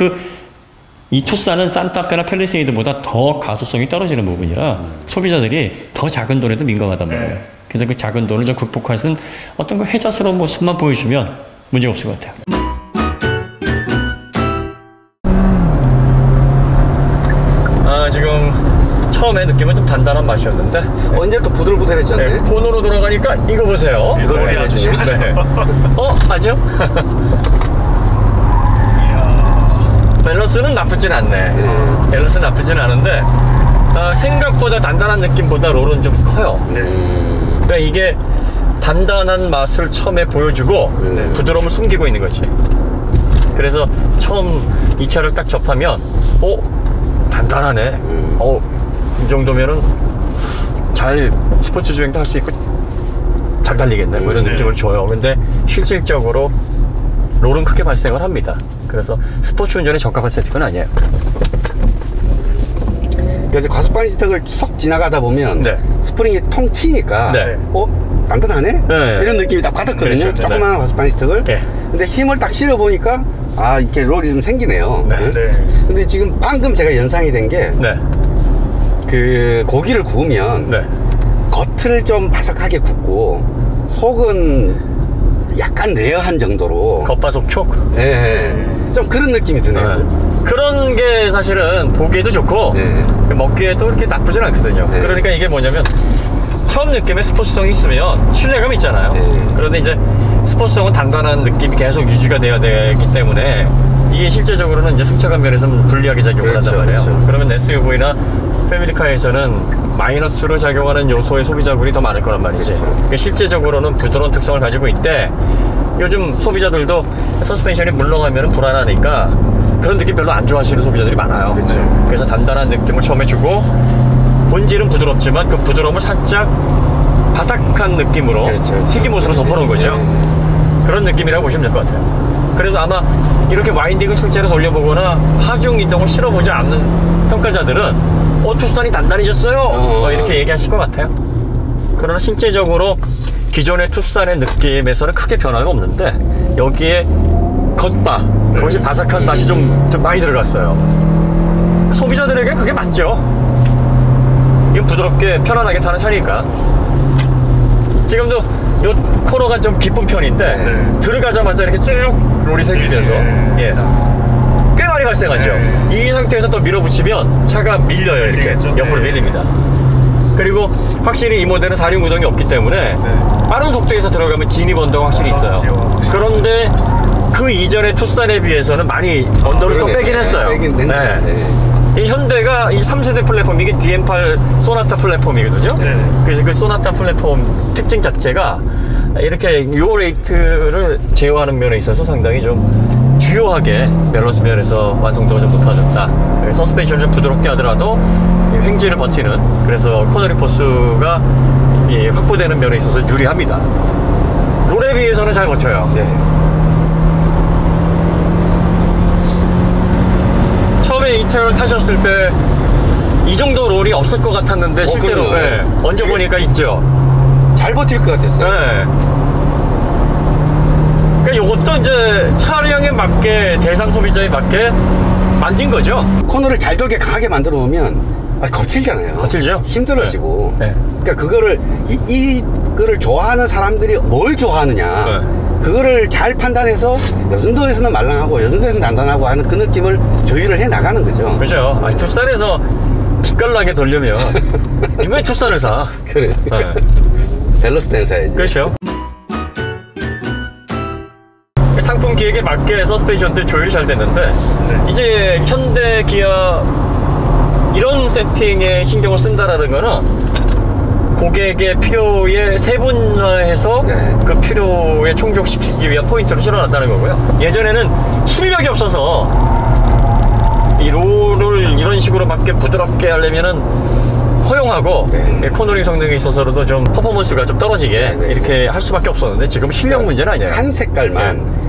이 투싼은 산타페나 팰리세이드보다 더 가소성이 떨어지는 부분이라 소비자들이 더 작은 돈에도 민감하단 말이에요. 그래서 그 작은 돈을 좀 극복할 수 있는 어떤 그 혜자스러운 모습만 보여주면 문제 없을 것 같아요. 지금 처음에 느낌은 좀 단단한 맛이었는데 언제부터 부들부들해졌네. 네, 코너로 돌아가니까 이거 보세요. 부들부들해지네. 네. 아죠? 밸런스는 나쁘진 않네. 밸런스는 나쁘진 않은데 생각보다 단단한 느낌보다 롤은 좀 커요. 그러니까 이게 단단한 맛을 처음에 보여주고 부드러움을 숨기고 있는 거지. 그래서 처음 이 차를 딱 접하면 단단하네. 이 정도면은 잘 스포츠 주행도 할 수 있고 잘 달리겠네. 뭐 이런 느낌을 줘요. 근데 실질적으로 롤은 크게 발생을 합니다. 그래서 스포츠 운전에 적합한 세팅은 아니에요. 그래서 과속방지 스틱을 쏙 지나가다 보면 스프링이 통 튀니까 단단하네? 이런 느낌이 딱 받았거든요. 그렇죠. 조그마한 과속방지 스틱을. 근데 힘을 딱 실어 보니까 이렇게 롤이 좀 생기네요. 근데 지금 방금 제가 연상이 된 게 그 고기를 구우면 겉을 좀 바삭하게 굽고 속은 약간 레어한 정도로 겉바속촉? 좀 그런 느낌이 드네요. 그런 게 사실은 보기에도 좋고 먹기에도 그렇게 나쁘진 않거든요. 그러니까 이게 뭐냐면 처음 느낌의 스포츠성이 있으면 신뢰감이 있잖아요. 그런데 이제 스포츠성은 단단한 느낌이 계속 유지가 돼야 되기 때문에 이게 실제적으로는 이제 승차감 면에서는 불리하게 작용을 한단 말이에요. 그러면 SUV나 패밀리카에서는 마이너스로 작용하는 요소의 소비자군이 더 많을 거란 말이지. 그러니까 실제적으로는 부드러운 특성을 가지고 있대. 요즘 소비자들도 서스펜션이 물러가면 불안하니까 그런 느낌 별로 안 좋아하시는 소비자들이 많아요. 그래서 단단한 느낌을 처음에 주고 본질은 부드럽지만 그 부드러움을 살짝 바삭한 느낌으로 튀김옷으로 덮어놓은 거죠. 그런 느낌이라고 보시면 될 것 같아요. 그래서 아마 이렇게 와인딩을 실제로 돌려보거나 하중 이동을 실어보지 않는 평가자들은 투싼이 단단해졌어요 이렇게 얘기하실 것 같아요. 그러나 실제적으로 기존의 투싼의 느낌에서는 크게 변화가 없는데 여기에 겉바 그것이 바삭한 맛이 좀 많이 들어갔어요. 소비자들에게 그게 맞죠. 이거 부드럽게 편안하게 타는 차니까. 지금도 요 코너가 좀 깊은 편인데 들어가자마자 이렇게 쭉 롤이 생기면서 꽤 많이 발생하죠. 이 상태에서 또 밀어붙이면 차가 밀려요. 이렇게 옆으로 밀립니다. 그리고 확실히 이 모델은 4륜 구동이 없기 때문에 빠른 속도에서 들어가면 진입 언더가 확실히 있어요. 그런데 그 이전의 투싼에 비해서는 많이 언더를 또 빼긴 했어요. 이 현대가 이 3세대 플랫폼, 이게 DM8 소나타 플랫폼이거든요. 그래서 그 소나타 플랫폼 특징 자체가 이렇게 유어 레이트를 제어하는 면에 있어서 상당히 좀 주요하게 밸런스 면에서 완성도가 좀 높아졌다. 서스펜션 좀 부드럽게 하더라도 횡재를 버티는, 그래서 코너링 포스가 확보되는 면에 있어서 유리합니다. 롤에 비해서는 잘 버텨요. 처음에 이태원을 타셨을 때 이 정도 롤이 없을 것 같았는데 실제로 얹어보니까 있죠. 잘 버틸 것 같았어요. 그러니까 이것도 이제 차량에 맞게, 대상 소비자에 맞게 만진 거죠. 코너를 잘 돌게 강하게 만들어 놓으면 거칠잖아요. 거칠죠. 힘들어지고. 그러니까 그거를 이거를 좋아하는 사람들이 뭘 좋아하느냐. 그거를 잘 판단해서 요 정도에서는 말랑하고 요 정도에서는 단단하고 하는 그 느낌을 조율을 해 나가는 거죠. 그죠. 아니, 투싼에서 기깔나게 돌려면 이번에 투싼을 사. 그래. 네. 밸런스 댄 사야지. 그렇죠. 상품 기획에 맞게 서스펜션들 조율이 잘 됐는데 이제 현대 기아 이런 세팅에 신경을 쓴다라는 거는 고객의 필요에 세분화해서 네. 그 필요에 충족시키기 위한 포인트를 실어놨다는 거고요. 예전에는 실력이 없어서 이 롤을 이런 식으로 밖에 부드럽게 하려면은 허용하고 네. 코너링 성능에 있어서도 좀 퍼포먼스가 좀 떨어지게 네. 이렇게 할 수밖에 없었는데 지금 실력 문제는 아니에요. 한 색깔만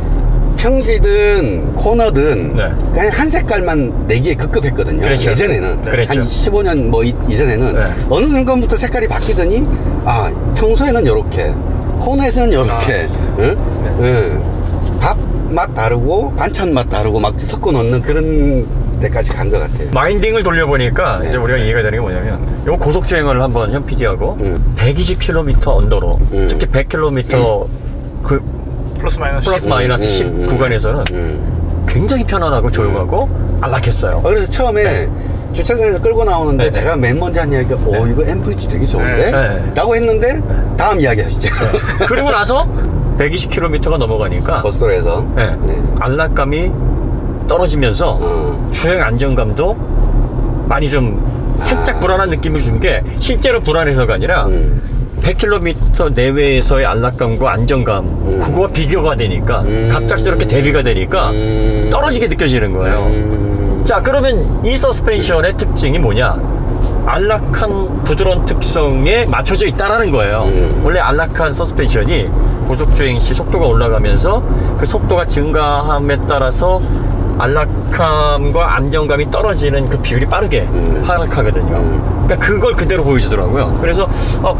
평지든 코너든 네. 그냥 한 색깔만 내기에 급급했거든요. 그렇죠. 예전에는 네. 그랬죠. 한 15년 뭐 이전에는 네. 어느 순간부터 색깔이 바뀌더니 아 평소에는 요렇게 코너에서는 요렇게 밥 맛 다르고 반찬 맛 다르고 막 섞어 놓는 그런 데까지 간 것 같아요. 마인딩을 돌려보니까 네. 이제 우리가 이해가 되는 게 뭐냐면 요 고속주행을 한번 현 PD하고 120km 언더로 특히 100km 그 플러스 마이너스 10 구간에서는 굉장히 편안하고 조용하고 안락했어요. 그래서 처음에 주차장에서 끌고 나오는데 네. 제가 맨 먼저 한 이야기가 이거 MVH 되게 좋은데? 네. 라고 했는데 다음 이야기 하시죠. 그리고 나서 120km가 넘어가니까 고속도로에서 네. 안락감이 떨어지면서 주행 안정감도 많이 좀 살짝 불안한 느낌을 준 게 실제로 불안해서가 아니라 100km 내외에서의 안락감과 안정감 그거와 비교가 되니까 갑작스럽게 대비가 되니까 떨어지게 느껴지는 거예요. 자, 그러면 이 서스펜션의 특징이 뭐냐? 안락한 부드러운 특성에 맞춰져 있다라는 거예요. 원래 안락한 서스펜션이 고속주행 시 속도가 올라가면서 그 속도가 증가함에 따라서 안락함과 안정감이 떨어지는 그 비율이 빠르게 하락하거든요. 그러니까 그걸 그대로 보여주더라고요. 그래서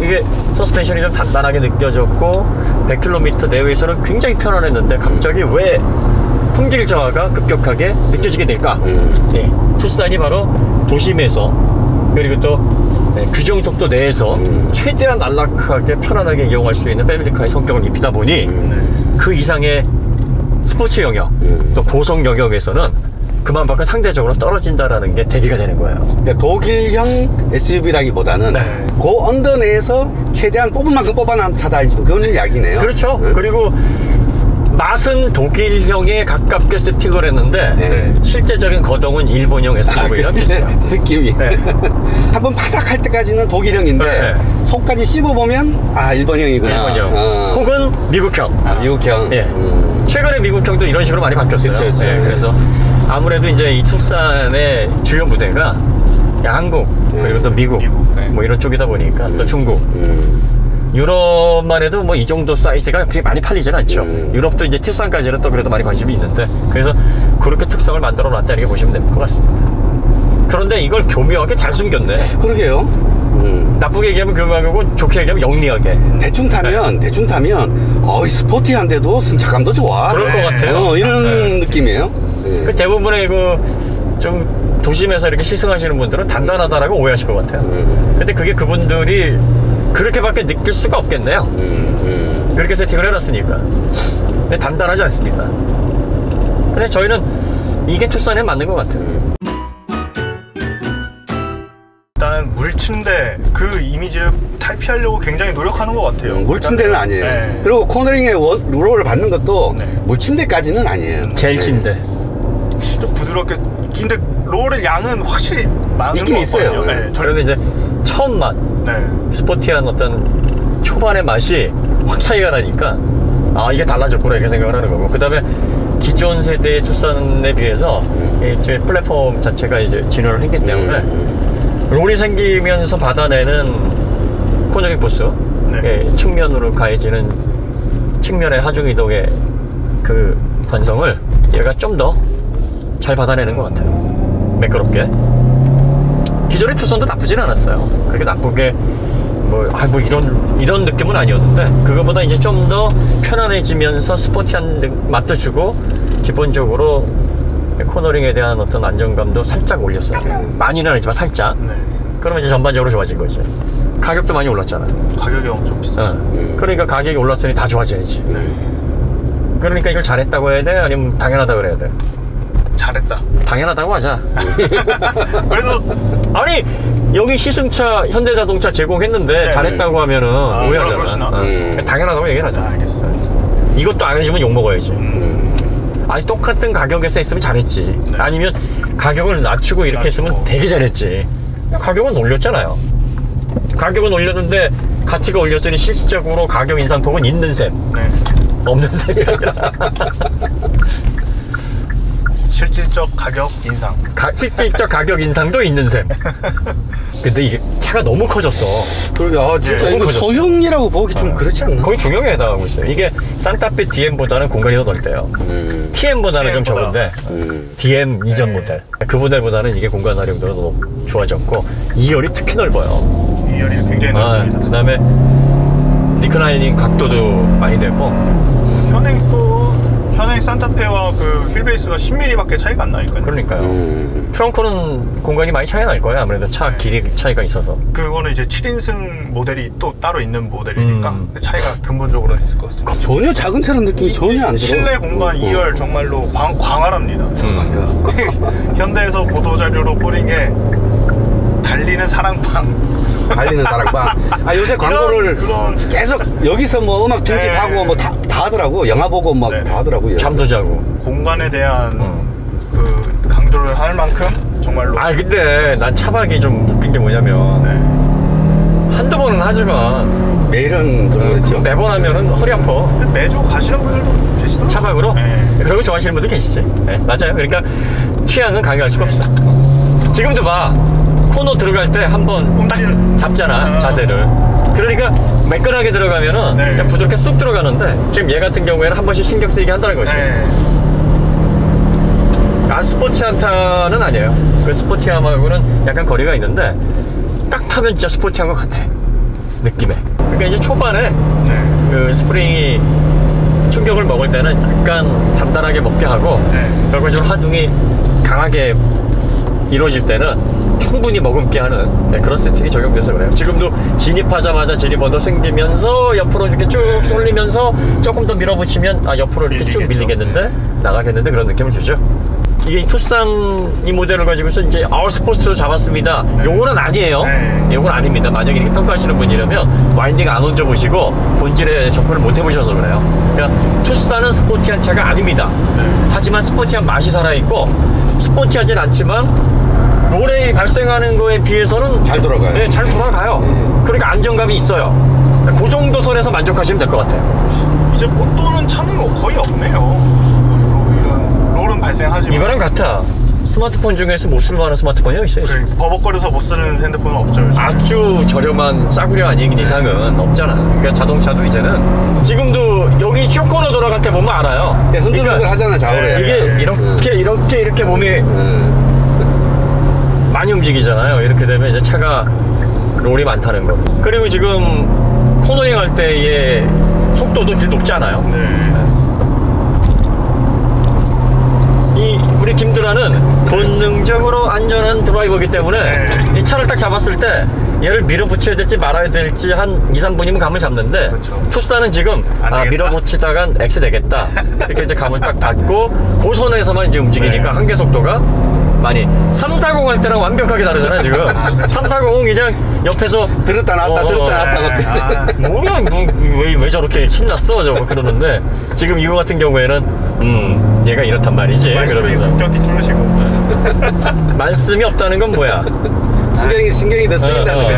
이게 서스펜션이 좀 단단하게 느껴졌고 100km 내외에서는 굉장히 편안했는데 갑자기 왜 품질 저하가 급격하게 느껴지게 될까? 네, 투싼이 바로 도심에서 그리고 또 규정 속도 내에서 최대한 안락하게 편안하게 이용할 수 있는 패밀리카의 성격을 입히다 보니 그 이상의 스포츠 영역 또 고속 영역에서는 그만큼 상대적으로 떨어진다라는 게 대비가 되는 거예요. 그러니까 독일형 SUV라기보다는 네. 그 언더 내에서 최대한 뽑을 만큼 뽑아낸 차다 그런 이야기네요. 그렇죠. 그리고 맛은 독일형에 가깝게 세팅을 했는데 실제적인 거동은 일본형 SUV랑 비슷해요. 느낌이 네. 한번 바삭할 때까지는 독일형인데 속까지 씹어보면 일본형이구나. 일본형 혹은 미국형. 미국형. 예. 최근에 미국형도 이런 식으로 많이 바뀌었어요. 그쵸. 예, 그래서 아무래도 이제 이 투싼의 주요 무대가 한국 그리고 또 미국 뭐 이런 쪽이다 보니까 또 중국 유럽만 해도 뭐 이 정도 사이즈가 그렇게 많이 팔리진 않죠. 유럽도 이제 투싼까지는 또 그래도 많이 관심이 있는데 그래서 그렇게 특성을 만들어 놨다 이렇게 보시면 될 것 같습니다. 그런데 이걸 교묘하게 잘 숨겼네. 그러게요. 나쁘게 얘기하면 교묘하고 좋게 얘기하면 영리하게. 대충 타면 스포티한데도 승차감도 좋아. 그럴 것 같아요. 이런 느낌이에요. 그 대부분의 좀 도심에서 이렇게 시승하시는 분들은 단단하다라고 오해하실 것 같아요. 근데 그게 그분들이 그렇게밖에 느낄 수가 없겠네요. 그렇게 세팅을 해놨으니까. 근데 단단하지 않습니다. 근데 저희는 이게 투싼에 맞는 것 같아요. 일단은 물침대 그 이미지를 탈피하려고 굉장히 노력하는 것 같아요. 물침대는 아니에요. 네. 그리고 코너링에 롤을 받는 것도 물침대까지는 아니에요. 젤 침대. 좀 부드럽게. 근데 롤의 양은 확실히 많은 있긴 것 있어요. 같거든요. 네. 그런데 이제 처음 맛, 스포티한 어떤 초반의 맛이 확 차이가 나니까 이게 달라졌구나 이렇게 생각을 하는 거고, 그 다음에 기존 세대의 투싼에 비해서 이제 플랫폼 자체가 이제 진화를 했기 때문에 롤이 생기면서 받아내는 코너링 부스 측면으로 가해지는 측면의 하중 이동의 그 관성을 얘가 좀 더 잘 받아내는 것 같아요. 매끄럽게. 기존의 투싼도 나쁘진 않았어요. 그렇게 나쁘게 이런 느낌은 아니었는데, 그거보다 이제 좀 더 편안해지면서 스포티한 맛도 주고 기본적으로 코너링에 대한 어떤 안정감도 살짝 올렸어요. 많이는 아니지만 살짝. 그러면 이제 전반적으로 좋아진 거지. 가격도 많이 올랐잖아. 가격이 엄청 비싸죠. 그러니까 가격이 올랐으니 다 좋아져야지. 그러니까 이걸 잘했다고 해야 돼? 아니면 당연하다고 그래야 돼? 잘했다. 당연하다고 하자. 그래도 아니 여기 시승차 현대자동차 제공했는데 잘했다고 하면은 오해하잖아. 당연하다고 얘기를 하자. 알겠어. 이것도 안 해주면 욕먹어야지. 아니 똑같은 가격에서 했으면 잘했지. 아니면 가격을 낮추고 이렇게 했으면 되게 잘했지. 가격은 올렸잖아요. 가격은 올렸는데 가치가 올렸으니 실질적으로 가격 인상폭은 있는 셈. 없는 셈이 아니라 실질적 가격 인상. 실질적 가격 인상도 있는 셈. 근데 이게 차가 너무 커졌어. 그러게 진짜 이거 커졌어. 소형이라고 보기 좀 그렇지 않나? 거의 중형에 해당하고 있어요. 이게 산타페 DM보다는 공간이 더 넓대요. TM보다는 좀 적은데 DM 이전 모델 그 모델보다는 이게 공간 활용도가 더 좋아졌고 2열이 특히 넓어요. 2열이 굉장히 넓습니다. 그 다음에 리클라이닝 각도도 많이 되고 현행 산타페와 그 휠베이스가 10mm밖에 차이가 안 나니까요. 그러니까요. 트렁크는 공간이 많이 차이가 날 거예요. 아무래도 차 길이 차이가 있어서. 그거는 이제 7인승 모델이 또 따로 있는 모델이니까 차이가 근본적으로 있을 것 같습니다. 전혀 작은 차라는 느낌이 전혀 안 들어. 실내 공간 2열 정말로 광활합니다. 현대에서 보도자료로 뿌린 게 달리는 사랑방. 달리는 다락방. 요새 광고를 계속 여기서 뭐 음악 편집하고 뭐 다 하더라고. 영화 보고 막 다 하더라고요. 잠도 자고. 공간에 대한 그 강조를 할 만큼 정말로. 근데 난 차박이 좀 웃긴 게 뭐냐면 한두 번은 하지만 매일은 좀 그렇죠. 매번 하면은 허리 아파. 매주 가시는 분들도 계시더라고요. 차박으로? 그런 거 좋아하시는 분들 계시지. 맞아요. 그러니까 취향은 강요할 수가 없어. 지금도 봐. 코너 들어갈 때 한번 딱 잡잖아, 자세를. 그러니까 매끈하게 들어가면은 그냥 부드럽게 쑥 들어가는데 지금 얘 같은 경우에는 한 번씩 신경 쓰이게 한다는 거지. 스포티한 차는 아니에요. 그 스포티함하고는 약간 거리가 있는데 딱 타면 진짜 스포티한 것 같아, 느낌에. 그러니까 이제 초반에 그 스프링이 충격을 먹을 때는 약간 단단하게 먹게 하고 결과적으로 하중이 강하게 이루어질 때는 충분히 머금게 하는 그런 세팅이 적용돼서 그래요. 지금도 진입하자마자 진입 언더 생기면서 옆으로 이렇게 쭉 쏠리면서 조금 더 밀어붙이면 옆으로 이렇게 쭉 밀리겠는데 나가겠는데 그런 느낌을 주죠. 이게 투싼 이 모델을 가지고서 이제 스포츠로 잡았습니다. 요거는 아니에요. 요건 아닙니다. 만약에 이렇게 평가하시는 분이라면 와인딩 안 얹어 보시고 본질에 접근을 못 해보셔서 그래요. 그러니까 투싼은 스포티한 차가 아닙니다. 하지만 스포티한 맛이 살아있고 스포티하진 않지만 롤에 발생하는 거에 비해서는 잘 돌아가요. 네, 잘 돌아가요. 그러니까 안정감이 있어요. 그 정도 선에서 만족하시면 될 것 같아요. 이제 못 도는 차는 거의 없네요. 롤은 발생하지만 이거랑 같아. 스마트폰 중에서 못 쓸만한 스마트폰이 있어요. 버벅거려서 못 쓰는 핸드폰은 없죠. 요즘. 아주 저렴한 싸구려 아닌 이상은 없잖아. 그러니까 자동차도 이제는 지금도 여기 쇼코너 돌아갈 때 보면 알아요. 흔들흔들 하잖아, 좌우로. 이게 이렇게 몸이 많이 움직이잖아요. 이렇게 되면 이제 차가 롤이 많다는 거. 그리고 지금 코너링 할 때의 속도도 높지 않아요. 우리 김드라는 본능적으로 안전한 드라이버이기 때문에 이 차를 딱 잡았을 때 얘를 밀어붙여야 될지 말아야 될지 한 2-3분이면 감을 잡는데 투싼은 지금 밀어붙이다간 X 되겠다 이렇게 이제 감을 딱 받고 그 선에서만 이제 움직이니까 한계 속도가 많이 340 할 때랑 완벽하게 다르잖아 지금. 340은 그냥 옆에서 들었다 놨다 뭐야 왜 저렇게 신났어 저거 그러는데 지금 이거 같은 경우에는 얘가 이렇단 말이지. 말씀이 급격히 줄으시고 말씀이 없다는 건 뭐야? 신경이 더 쓰인다는 거지.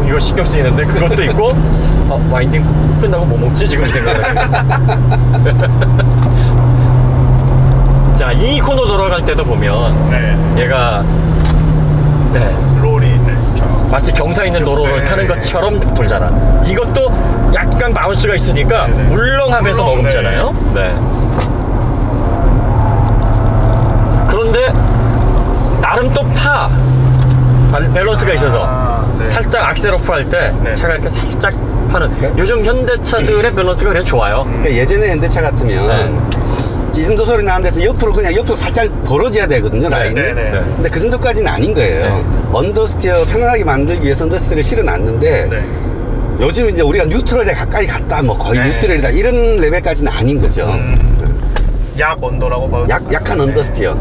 이거 신경 쓰이는데 그것도 있고 와인딩 끝나고 뭐 먹지 지금 이 생각을. 자, 이 코너 돌아갈 때도 보면 얘가 롤이 마치 경사 있는 도로를 타는 것처럼 돌잖아. 이것도 약간 바운스가 있으니까 울렁하면서 머금잖아요. 그런데 나름 또 밸런스가 있어서 살짝 악셀 오프 할 때 차가 이렇게 살짝 파는 요즘 현대차들의 밸런스가 그래서 좋아요. 그러니까 예전에 현대차 같으면 찌진도 소리 나는 데서 옆으로 살짝 벌어져야 되거든요, 라인이. 근데 그 정도까지는 아닌 거예요. 언더스티어 편안하게 만들기 위해서 언더스티어를 실어놨는데 요즘 이제 우리가 뉴트럴에 가까이 갔다 뭐 거의 뉴트럴이다 이런 레벨까지는 아닌 거죠. 약 언더라고 봐요. 약한 언더스티어.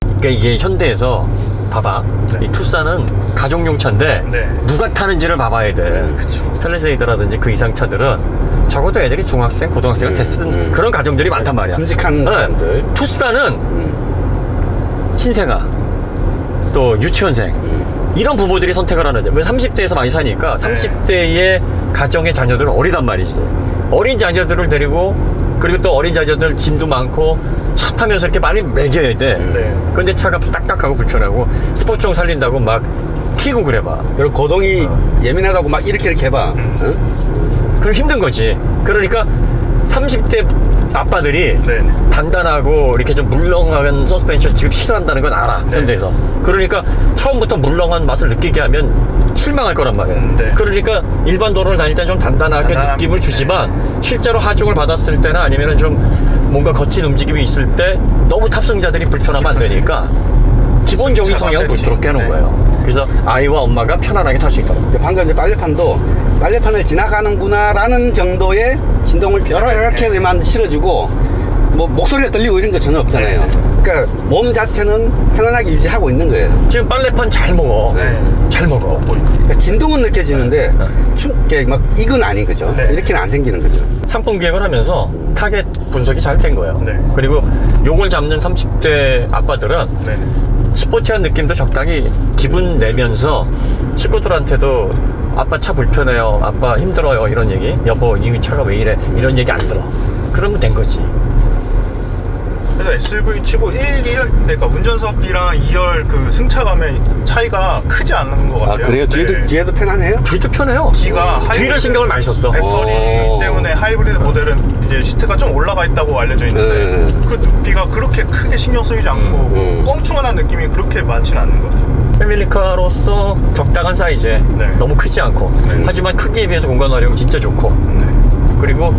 그러니까 이게 현대에서 봐봐. 네. 이 투싼은 가정용 차인데 네. 누가 타는지를 봐봐야 돼. 펠리세이드라든지 그 이상 차들은 적어도 애들이 중학생, 고등학생을 테스트는 그런 가정들이 많단 말이야. 듬직한 사람들. 투싼은 신생아, 또 유치원생 이런 부부들이 선택을 하는데 왜 30대에서 많이 사니까 30대의 가정의 자녀들은 어리단 말이지. 어린 자녀들을 데리고 그리고 또 어린 자녀들 짐도 많고 차 타면서 이렇게 많이 매겨야 돼. 그런데 차가 딱딱하고 불편하고 스포츠용 살린다고 막 튀고 그래 봐. 그리고 고동이 예민하다고 막 이렇게 해봐. 그럼 힘든 거지. 그러니까 30대 아빠들이 단단하고 이렇게 좀 물렁한 서스펜션 지금 싫어한다는 건 알아. 현대에서. 그러니까 처음부터 물렁한 맛을 느끼게 하면 실망할 거란 말이에요. 그러니까 일반 도로를 다닐 때 좀 단단하게 느낌을 주지만 실제로 하중을 받았을 때나 아니면 좀 뭔가 거친 움직임이 있을 때 너무 탑승자들이 불편하면 안 되니까 기본적인 성향을 부드럽게 하는 거예요. 그래서 아이와 엄마가 편안하게 탈 수 있도록. 방금 이제 빨래판을 지나가는구나라는 정도의 진동을 이렇게만 실어주고 뭐 목소리가 들리고 이런 거 전혀 없잖아요. 그러니까 몸 자체는 편안하게 유지하고 있는 거예요. 지금 빨래판 잘 먹어. 잘 먹어. 그러니까 진동은 느껴지는데 막 이건 아닌 거죠. 이렇게는 안 생기는 거죠. 상품 기획을 하면서 타겟 분석이 잘 된 거예요. 그리고 요걸 잡는 30대 아빠들은 스포티한 느낌도 적당히 기분 내면서 식구들한테도 아빠 차 불편해요, 아빠 힘들어요 이런 얘기, 여보 이 차가 왜 이래 이런 얘기 안 들어. 그러면 된 거지. 그래서 SUV 치고 1, 2열 그러니까 운전석이랑 2열 그 승차감의 차이가 크지 않은 것 같아요. 아 그래요? 뒤에도 편하네요? 뒤도 편해요. 뒤를 신경을 많이 썼어. 배터리 때문에 하이브리드 모델은 이제 시트가 좀 올라가 있다고 알려져 있는데 그 높이가 그렇게 크게 신경 쓰이지 않고 껑충한 느낌이 그렇게 많지는 않는 것 같아요. 패밀리카로서 적당한 사이즈에 너무 크지 않고 하지만 크기에 비해서 공간 활용 진짜 좋고 그리고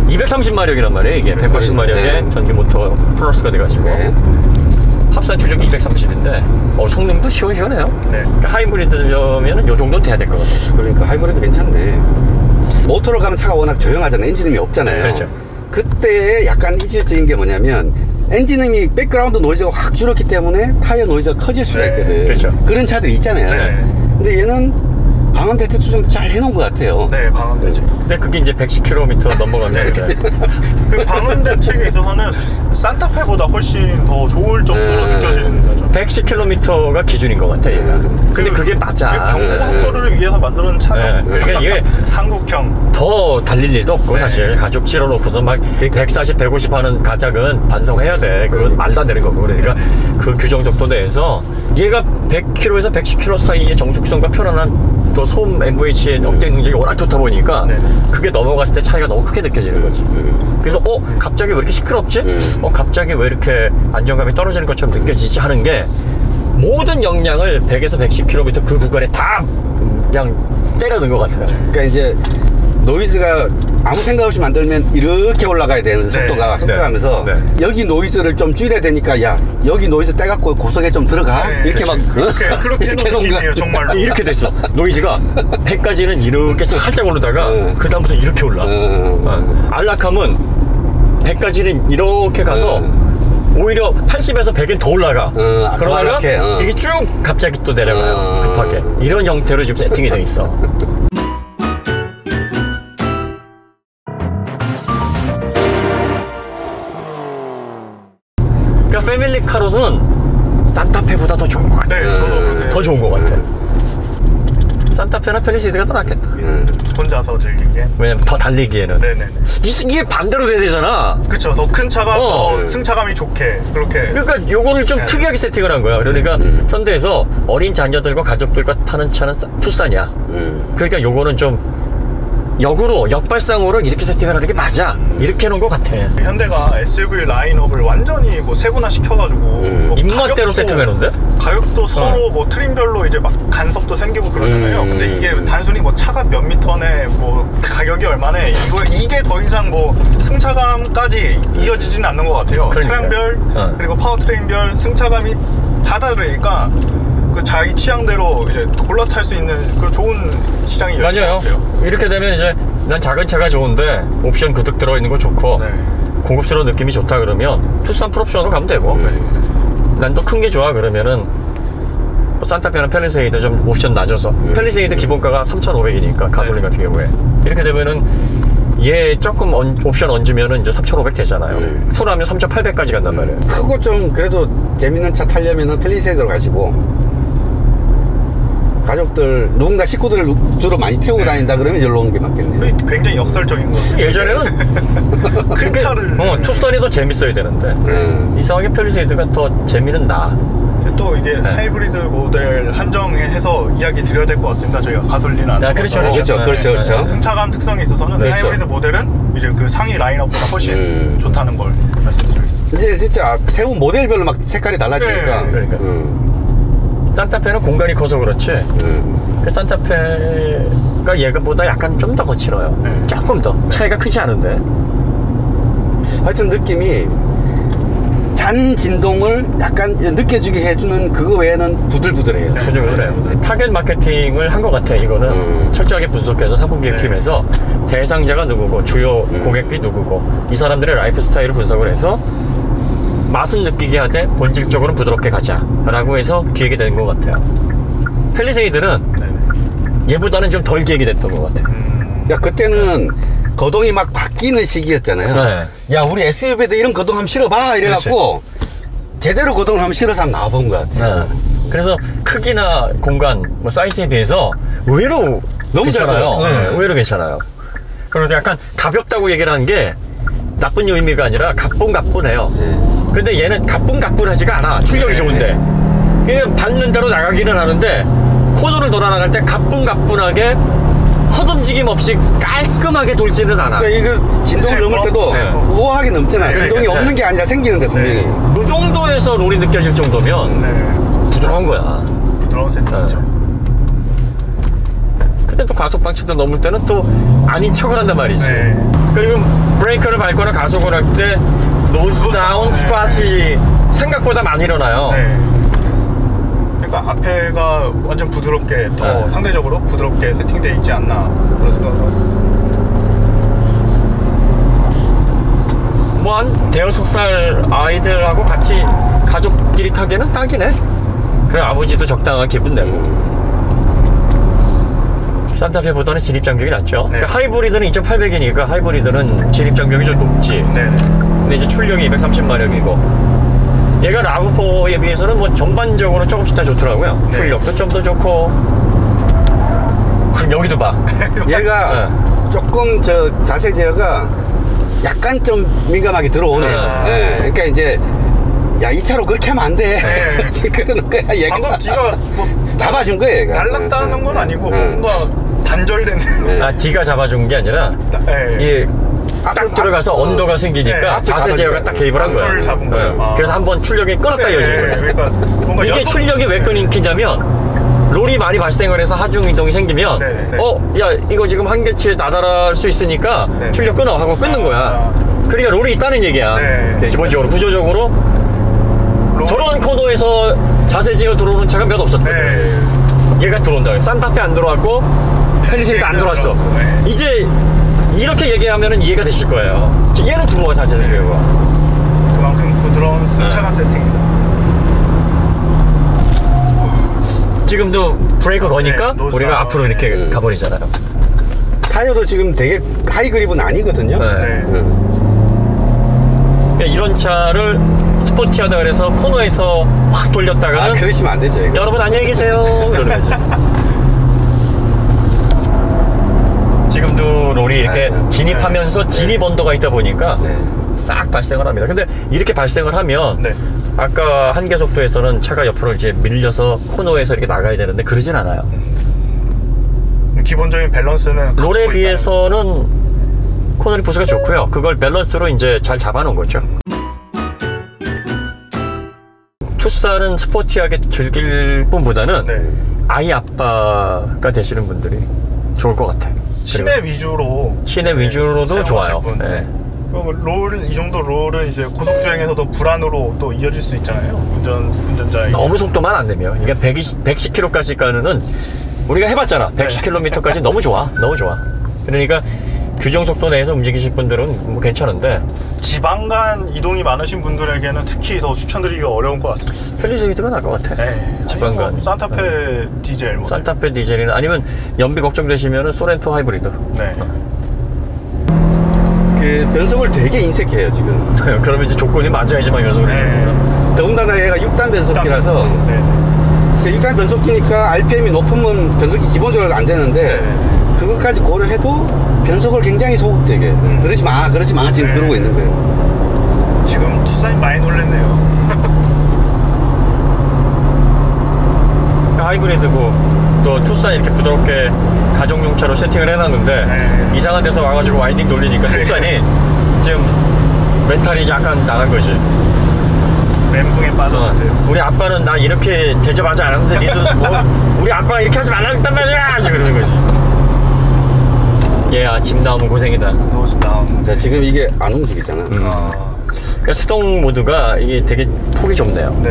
230마력이란 말이에요. 이게 180마력의 전기 모터 플러스가 돼가지고 합산 출력이 230인데 성능도 시원시원해요. 그러니까 하이브리드면은 요 정도는 돼야 될 것 같아요. 그러니까 하이브리드 괜찮네. 모터로 가면 차가 워낙 조용하잖아요. 엔진음이 없잖아요. 그렇죠. 그때 약간 이질적인 게 뭐냐면 엔진음이 백그라운드 노이즈가 확 줄었기 때문에 타이어 노이즈가 커질 수가 있거든. 그렇죠. 그런 차들이 있잖아요. 근데 얘는 방음 대체도 좀 잘 해놓은 것 같아요. 네, 방음 대체. 근데 그게 이제 110km 넘어갔네. 그 방음 대책에 있어서는 산타페보다 훨씬 더 좋을 정도로 느껴지는 거죠. 110km가 기준인 것 같아, 얘가. 근데 그게 맞아. 경고속도를 위해서 만들어놓은 차죠. 그러니까 이게 한국형. 더 달릴 일도 없고 사실 가족 치러놓고서 막 140, 150 하는 가작은 반성해야 돼. 그건 말도 안 되는 거고. 그러니까 그 규정 속도 내에서 얘가 100km에서 110km 사이의 정숙성과 편안한 또 소음 MVH의 억제 능력이 워낙 좋다 보니까 그게 넘어갔을 때 차이가 너무 크게 느껴지는 거지. 그래서 갑자기 왜 이렇게 시끄럽지? 갑자기 왜 이렇게 안정감이 떨어지는 것처럼 느껴지지 하는 게 모든 역량을 100에서 110km 그 구간에 다 그냥 때려 넣은 것 같아요. 그러니까 이제 노이즈가 아무 생각 없이 만들면 이렇게 올라가야 되는 속도가 속도하면서 여기 노이즈를 좀 줄여야 되니까 야 여기 노이즈 떼갖고 고속에 좀 들어가 이렇게 막 그렇게 해놓은 거예요 정말로. 이렇게 됐어. 노이즈가 100까지는 이렇게 살짝 오르다가 그 다음부터 이렇게 올라. 안락함은 100까지는 이렇게 가서 오히려 80에서 100은 더 올라가. 그러다가 이게 쭉 갑자기 또 내려가요. 급하게. 이런 형태로 지금 세팅이 돼 있어. 그러니까 패밀리카로는 산타페보다 더 좋은 것 같아. 더 좋은 것 같아. 산타페나 펠리세이드가 더 낫겠다. 혼자서 즐기기엔. 왜냐면 더 달리기에는. 네네네. 이게 반대로 돼야 되잖아. 그쵸. 더 큰 차가 더 승차감이 좋게 그렇게. 그러니까 요거를 좀 특이하게 세팅을 한 거야. 그러니까 현대에서 어린 자녀들과 가족들과 타는 차는 투싼이야. 그러니까 요거는 좀 역으로 역발상으로 이렇게 세팅을 하는 게 맞아. 이렇게 해놓은 것 같아. 현대가 SUV 라인업을 완전히 뭐 세분화 시켜가지고 뭐 입맛대로 세팅해놓은데? 가격도 서로 뭐 트림별로 이제 막 간섭도 생기고 그러잖아요. 근데 이게 단순히 뭐 차가 몇 미터네 뭐 가격이 얼마네 이게 더 이상 뭐 승차감까지 이어지지는 않는 것 같아요. 차량별 그리고 파워트레인별 승차감이 다 다르니까 그 자기 취향대로 이제 골라 탈 수 있는 그 좋은 시장이 열린 것 같아요. 이렇게 되면 이제 난 작은 차가 좋은데 옵션 그득 들어있는 거 좋고 네. 고급스러운 느낌이 좋다 그러면 투싼 풀옵션으로 가면 되고 난 또 큰 게 좋아 그러면은 뭐 산타페나 팰리세이드 좀 옵션 낮아서 팰리세이드 기본가가 3,500이니까 가솔린 같은 경우에 이렇게 되면은 얘 조금 옵션 얹으면은 이제 3,500 되잖아요. 풀하면 3,800까지 간단 말이에요. 크고 좀 그래도 재밌는 차 타려면은 팰리세이드로 가시고 가족들 누군가 식구들을 주로 많이 태우고 다닌다 그러면 여기로 오는 게 맞겠네요. 굉장히 역설적인 거. 예전에는 큰 차를 투스턴이 더 재밌어야 되는데 이상하게 팰리세이드가 더 재미는 나. 또 이게 하이브리드 모델 한정해서 이야기 드려야 될 것 같습니다. 저희가 가솔린 안 그렇죠. 그렇죠. 승차감 특성이 있어서는 그렇죠. 하이브리드 모델은 이제 그 상위 라인업보다 훨씬 좋다는 걸 말씀드리겠습니다. 이제 진짜 세운 모델별로 막 색깔이 달라지니까. 네. 그러니까 산타페는 공간이 커서 그렇지. 그 산타페가 얘보다 약간 좀 더 거칠어요. 조금 더 차이가 크지 않은데. 하여튼 느낌이 잔 진동을 약간 느껴지게 해주는 그거 외에는 부들부들해요. 그래요. 타겟 마케팅을 한 것 같아. 이거는 철저하게 분석해서 상품 기획팀에서 대상자가 누구고 주요 고객이 누구고 이 사람들의 라이프 스타일을 분석을 해서 맛은 느끼게 하되 본질적으로 부드럽게 가자 라고 해서 기획이 된 것 같아요. 팰리세이드는 얘보다는 좀 덜 기획이 됐던 것 같아요. 야, 그때는 거동이 막 바뀌는 시기였잖아요. 야, 우리 SUV에도 이런 거동 한번 실어봐 이래갖고 제대로 거동을 한번 실어서 한번 나와본 것 같아요. 그래서 크기나 공간, 뭐 사이즈에 비해서 의외로 너무 괜찮아요. 잘 의외로 괜찮아요. 그래서 약간 가볍다고 얘기를 하는 게 나쁜 의미가 아니라 가뿐가뿐해요. 근데 얘는 가뿐가뿐하지가 않아. 출력이 좋은데 얘는 받는 대로 나가기는 하는데 코너를 돌아 나갈 때 가뿐가뿐하게 헛움직임 없이 깔끔하게 돌지는 않아. 그러니까 이거 진동을 넘을 때도 우아하게 넘잖아. 진동이 없는 게 아니라 생기는데 분명히. 그 정도에서 롤이 느껴질 정도면 부드러운 거야. 부드러운 세팅이죠. 근데 또 가속 방치도 넘을 때는 또 아닌 척을 한단 말이지. 그리고 브레이크를 밟거나 가속을 할 때 노즈 다운 스팟이 생각보다 많이 일어나요. 그러니까 앞에가 완전 부드럽게 더 상대적으로 부드럽게 세팅되어 있지 않나 그런 생각을. 뭐 한 대여섯 살 아이들하고 같이 가족끼리 타기에는 딱이네. 그래 아버지도 적당한 기분 내고. 산타페보다는 진입장벽이 낮죠. 그러니까 하이브리드는 2800이니까 하이브리드는 진입장벽이 좀 높지. 근데 이제 출력이 230마력이고 얘가 라브4에 비해서는 뭐 전반적으로 조금씩 다 좋더라고요. 출력도 좀 더 좋고. 지금 여기도 봐. 얘가 조금 저 자세 제어가 약간 좀 민감하게 들어오네요. 그러니까 이제 야, 이 차로 그렇게 하면 안 돼. 그러는 거야. 얘가 방금 뒤가 뭐 잡아준 거야, 얘가. 달랐다는 건 아니고 뭔가 단절된. D가 잡아준 게 아니라 이 딱 들어가서 언더가 생기니까 자세 제어가 딱 개입을 한 거야. 잡은 거예요. 그래서 한번 출력이 끊었다 이어진 거야. 그러니까 뭔가 이게 출력이 왜 끊기냐면 롤이 많이 발생을 해서 하중 이동이 생기면 야 이거 지금 한계치에 나달할 수 있으니까 출력 끊어 하고 끊는 거야. 그러니까 롤이 있다는 얘기야. 기본적으로 구조적으로 저런 코너에서 자세 제어 들어오는 차가 몇 없었거든. 얘가 들어온다. 산타페 안 들어왔고 팰리세이드 안 들어왔어. 이제 이렇게 얘기하면 이해가 되실 거예요. 얘는 들어와 자세 제어가. 그만큼 부드러운 승차감 세팅입니다. 지금도 브레이크 거니까 우리가 앞으로 이렇게 가버리잖아요. 타이어도 지금 되게 하이그립은 아니거든요. 그러니까 이런 차를 스포티하다 그래서 코너에서 확 돌렸다가는 그러시면 안 되죠. 이거. 여러분 안녕히 계세요 이러는 거지. 지금도 롤이 이렇게 진입하면서 진입 언더가 있다 보니까 싹 발생을 합니다. 근데 이렇게 발생을 하면 아까 한계 속도에서는 차가 옆으로 이제 밀려서 코너에서 이렇게 나가야 되는데 그러진 않아요. 기본적인 밸런스는 롤에 비해서는 코너 리포스가 좋고요. 그걸 밸런스로 이제 잘 잡아놓은 거죠. 투싼은 스포티하게 즐길 뿐보다는 아이 아빠가 되시는 분들이 좋을 것 같아요. 시내 위주로도 좋아요. 롤, 이 정도 롤은 이제 고속주행에서도 불안으로 또 이어질 수 있잖아요. 운전자에게. 너무 속도만 안 내면. 이게 110km까지 가는 우리가 해봤잖아. 110km까지 너무 좋아. 너무 좋아. 그러니까 규정 속도 내에서 움직이실 분들은 뭐 괜찮은데 지방 간 이동이 많으신 분들에게는 특히 더 추천드리기가 어려운 것 같습니다. 펠리세이드가 나을 것 같아. 네. 지방 간. 뭐 산타페 디젤 모델. 산타페 디젤이나 아니면 연비 걱정되시면은 소렌토 하이브리드. 네. 그 변속을 되게 인색해요 지금. 그러면 이제 조건이 맞아야지만 변속을 해줍니다. 더군다나 얘가 6단 변속기라서 네. 6단 변속기니까 RPM이 높으면 변속이 기본적으로 안 되는데 그것까지 고려해도 변속을 굉장히 소극적이에요. 그러지 마 지금 그러고 있는 거예요. 지금 투싼이 많이 놀랬네요. 하이브리드고 또 투싼 이렇게 부드럽게 가정용차로 세팅을 해놨는데 이상한 데서 와가지고 와인딩 돌리니까 투싼이 지금 멘탈이 약간 나간 거지. 멘붕에 빠졌는데. 우리 아빠는 나 이렇게 대접하지 않았는데 니들 뭐 우리 아빠가 이렇게 하지 말라 했단 말이야 그러는 거지. 얘야 집 나오면 고생이다. 자, 지금 이게 안 움직이잖아. 그러니까 수동 모드가 이게 되게 폭이 좁네요. 네.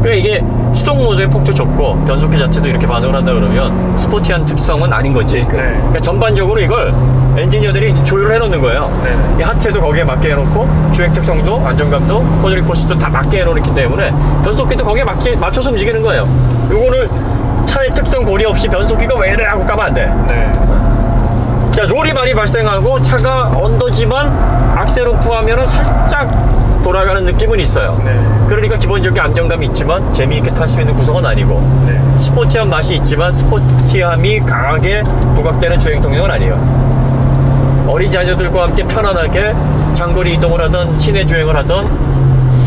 그러니까 이게 수동 모드의 폭도 좁고 변속기 자체도 이렇게 반응을 한다 그러면 스포티한 특성은 아닌 거지. 그러니까 전반적으로 이걸 엔지니어들이 조율을 해놓는 거예요. 이 하체도 거기에 맞게 해놓고 주행 특성도 안정감도 코드리 포스도 다 맞게 해놓기 때문에 변속기도 거기에 맞춰서 움직이는 거예요. 요거를 차의 특성 고려 없이 변속기가 왜 이래 하고 까면 안 돼. 자, 롤이 많이 발생하고 차가 언더지만 악셀 오프하면은 살짝 돌아가는 느낌은 있어요. 그러니까 기본적인 안정감이 있지만 재미있게 탈 수 있는 구성은 아니고 스포티한 맛이 있지만 스포티함이 강하게 부각되는 주행 성능은 아니에요. 어린 자녀들과 함께 편안하게 장거리 이동을 하던 시내 주행을 하던